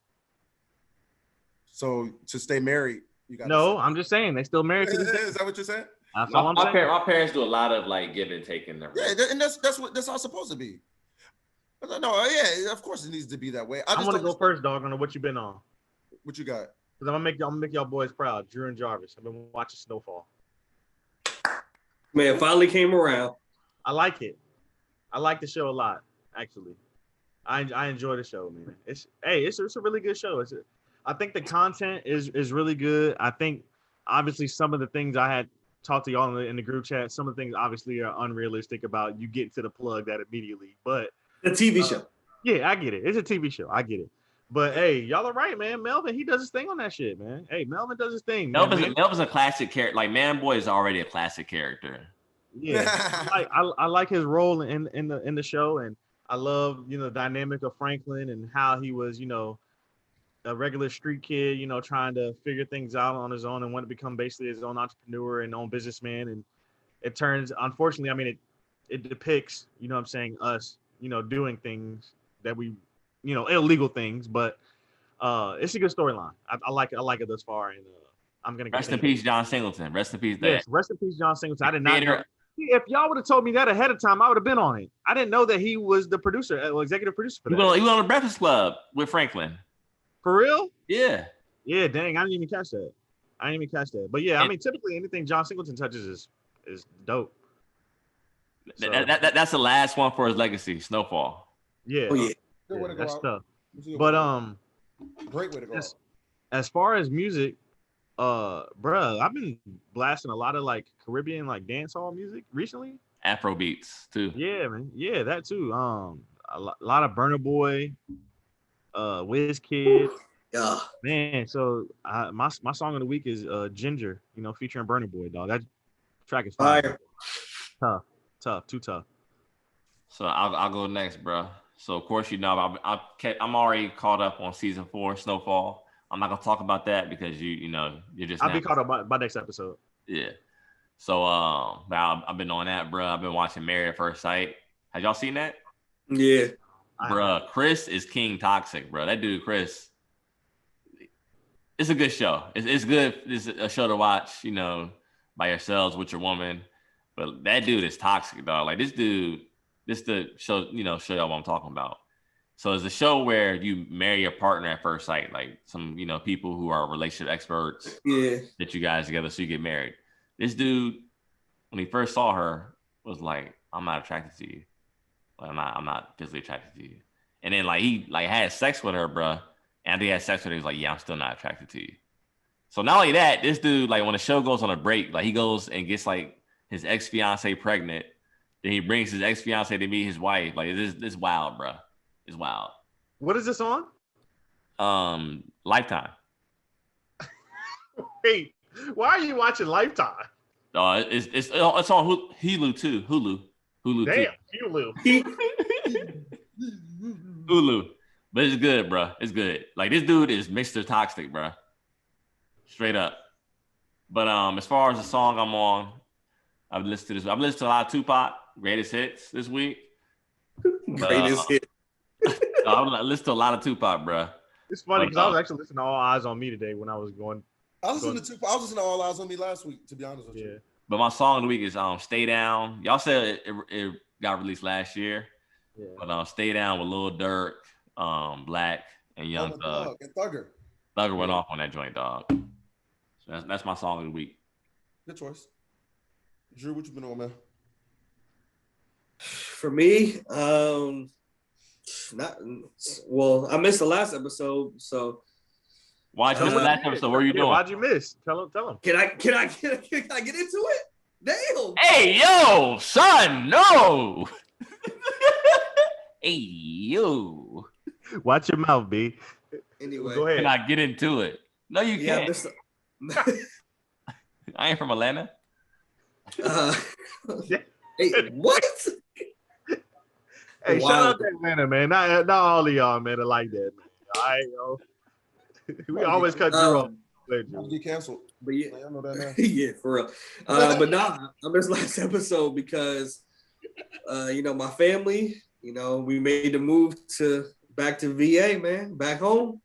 So to stay married, you got. No, I'm just saying they still married to this day. Is that what you're saying? That's all I'm saying. My parents do a lot of like give and take in their Yeah, and that's how it's supposed to be. No, yeah, of course it needs to be that way. I want to go first, dog. On what you been on? What you got? Because I'm gonna make y'all boys proud. Drew and Jarvis. I've been watching Snowfall. Man, finally came around. I like it. I like the show a lot, actually. I enjoy the show, man. It's a really good show. I think the content is really good. I think obviously some of the things I had talked to y'all in the group chat, some of the things obviously are unrealistic about you getting to the plug that immediately. But The TV show. Yeah, I get it. It's a TV show. I get it. But hey, y'all are right, man. Melvin, he does his thing on that shit, man. Hey, Melvin does his thing. Melvin's a classic character. Like Man Boy is already a classic character. Yeah, I like his role in the show, and I love the dynamic of Franklin and how he was a regular street kid, trying to figure things out on his own and want to become basically his own entrepreneur and own businessman. And it turns, unfortunately, I mean, it depicts, us, doing things that we, illegal things, but it's a good storyline. I like it thus far, and I'm gonna rest in peace, John Singleton. Rest in peace. Yes, rest in peace, John Singleton. I did not know. If y'all would have told me that ahead of time, I would have been on it. I didn't know that he was the producer, executive producer for that. He was on the Breakfast Club with Franklin. For real? Yeah. Yeah, dang, I didn't even catch that. But yeah, I mean, typically anything John Singleton touches is dope. So, that's the last one for his legacy, Snowfall. Yeah. Oh, yeah. Good way to go that's out. tough. But great way to go. As far as music, bruh, I've been blasting a lot of like Caribbean like dancehall music recently. Afro beats too. Yeah, man. Yeah, that too. A lot of Burna Boy, Wizkid. Yeah. Man, so my song of the week is Ginger, featuring Burna Boy, dog. That track is fire. Tough, too tough. So I'll go next, bro. So of course I'm already caught up on season 4, Snowfall. I'm not gonna talk about that because you're just. I'll be caught up by next episode. Yeah. So I've been on that, bro. I've been watching Married at First Sight. Have y'all seen that? Yeah. Bro, Chris is King Toxic, bro. That dude, Chris. It's a good show. It's good. It's a show to watch, by yourselves with your woman. But that dude is toxic, dog. Like this dude. This the show, show y'all what I'm talking about. So it's a show where you marry your partner at first sight, like some, people who are relationship experts. Yeah. That you guys together so you get married. This dude, when he first saw her, was like, "I'm not attracted to you. Like, I'm not physically attracted to you." And then he had sex with her, bro. And he had sex with her. He was like, "Yeah, I'm still not attracted to you." So not only that, this dude, when the show goes on a break, he goes and gets his ex-fiance pregnant. Then he brings his ex-fiance to meet his wife. This wild, bro. It's wild. What is this on? Lifetime. Wait, why are you watching Lifetime? It's on Hulu too. Hulu. Damn, too. Hulu. But it's good, bro. It's good. This dude is Mr. Toxic, bro. Straight up. But as far as the song I'm on, I've listened to a lot of Tupac. Greatest hits this week. Greatest hit. I listened to a lot of Tupac, bro. It's funny because I was actually listening to All Eyes on Me today when I was going. I was listening to All Eyes on Me last week, to be honest with you. But my song of the week is "Stay Down." Y'all said it got released last year. Yeah. But "Stay Down" with Lil Durk, Black, and Young Thug. And Thugger. Thugger went off on that joint, dog. So that's my song of the week. Good choice. Drew, what you been on, man? For me, I missed the last episode, so. Why'd you miss the last episode? What were you doing? Why'd you miss? Tell him. Can I get into it? Damn. Hey, yo, son, no. Hey, yo. Watch your mouth, B. Anyway. Go ahead. Can I get into it? No, you can't. I ain't from Atlanta. Hey, what? Hey, shout out to Atlanta, man. Not all of y'all, man, are like that, man. All right, yo. We always cut Drew off. Get canceled. But yeah, I know that now. yeah, for real. But nah, I missed last episode because, my family you know, we made the move back to VA, man, back home.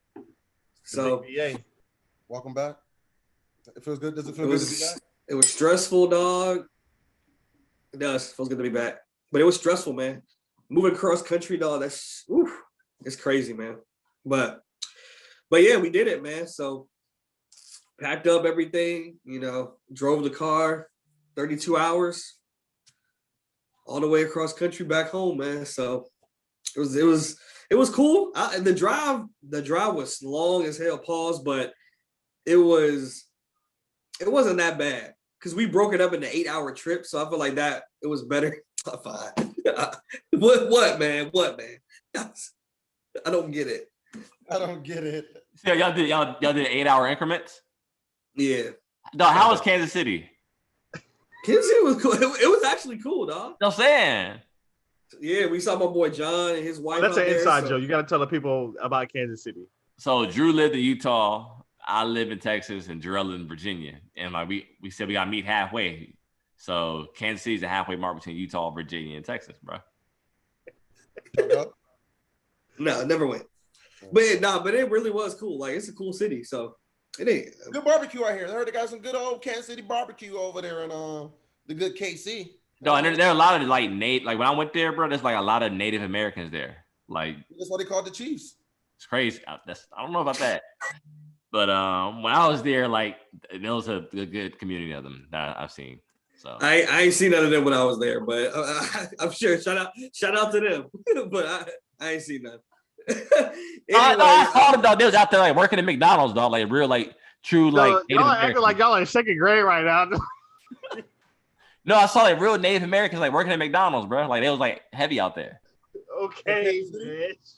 So VA. Welcome back. It feels good. Does it feel good to be back? It was stressful, dog. It does. Feels good to be back. But it was stressful, man. Moving cross country, dog, it's crazy, man. But yeah, we did it, man. So packed up everything, you know, drove the car 32 hours all the way across country back home, man. So it was cool. The drive was long as hell, pause, but it wasn't that bad because we broke it up into 8-hour trips. So I feel like that it was better. Fine. What, man? I don't get it. I don't get it. So y'all did 8-hour increments? Yeah. Dog, how was Kansas City? Kansas City was cool. It was actually cool, dog. No saying. Yeah, we saw my boy John and his wife. That's an inside joke. You got to tell the people about Kansas City. So Drew lived in Utah. I live in Texas, and Jorel in Virginia. And like we said, we got to meet halfway. So Kansas City's the halfway mark between Utah, Virginia, and Texas, bro. No, never went. But it really was cool. Like, it's a cool city. So it ain't good barbecue out here. I heard they got some good old Kansas City barbecue over there in the good KC. No, and there are a lot of like when I went there, bro, there's like a lot of Native Americans there. Like that's what they called the Chiefs. It's crazy. I don't know about that. But when I was there, like there was a good community of them that I've seen. So I ain't seen none of them when I was there, but I'm sure shout out to them. But I ain't seen none. Anyway, I saw them, dog. They was out there like working at McDonald's, dog. Like real, like true, like y'all acting like y'all in second grade right now. No, I saw like real Native Americans like working at McDonald's, bro. Like they was like heavy out there. Okay, bitch.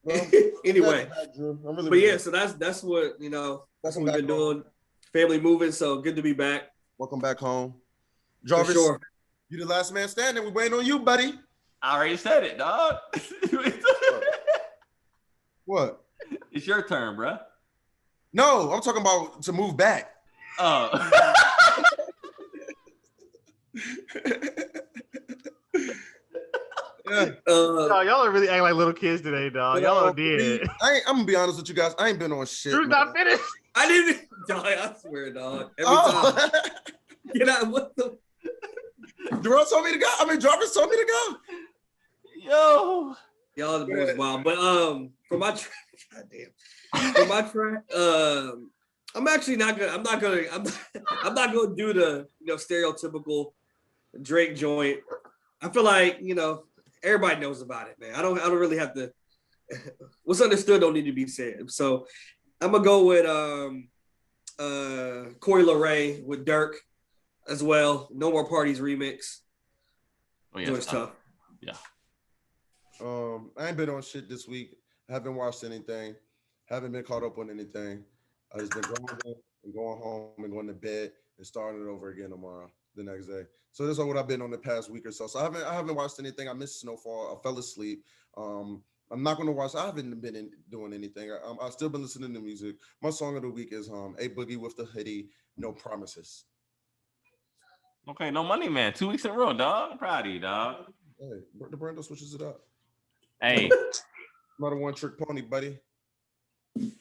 Well, anyway, but yeah, so that's what you know. That's what we've been doing. Family moving, so good to be back. Welcome back home, Jarvis. For sure. You the last man standing. We're waiting on you, buddy. I already said it, dog. What? It's your turn, bro. No, I'm talking about to move back. Oh. Yeah. Y'all are really acting like little kids today, dog. Y'all did. I'm gonna be honest with you guys. I ain't been on shit. Drew's not finished. I didn't. Dog, I swear, dog. Every time. Get out. What the? Jorel told me to go. I mean, Jarvis told me to go. Yo. Y'all the boys wild. But for my track, goddamn. For my track, I'm actually not gonna. I'm not gonna do the stereotypical Drake joint. I feel like everybody knows about it, man. I don't really have to. What's understood don't need to be said. So I'm gonna go with Coi Leray with Dirk as well. No More Parties remix. Oh yeah, it's tough. Yeah. I ain't been on shit this week. Haven't watched anything. Haven't been caught up on anything. I just been going home and going to bed and starting it over again tomorrow, the next day. So this is what I've been on the past week or so. So I haven't watched anything. I missed Snowfall. I fell asleep. I'm not going to watch. I haven't been doing anything. I've still been listening to music. My song of the week is A Boogie with the Hoodie, No Promises. Okay, No Money Man. 2 weeks in a row, dog. I'm proud of you, dog. Hey, the Brando switches it up. Hey. Not a one-trick pony, buddy.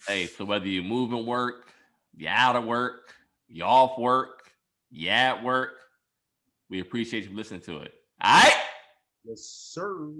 Hey, so whether you move and work, you out of work, you off work, you at work, we appreciate you listening to it. All right? Yes, sir.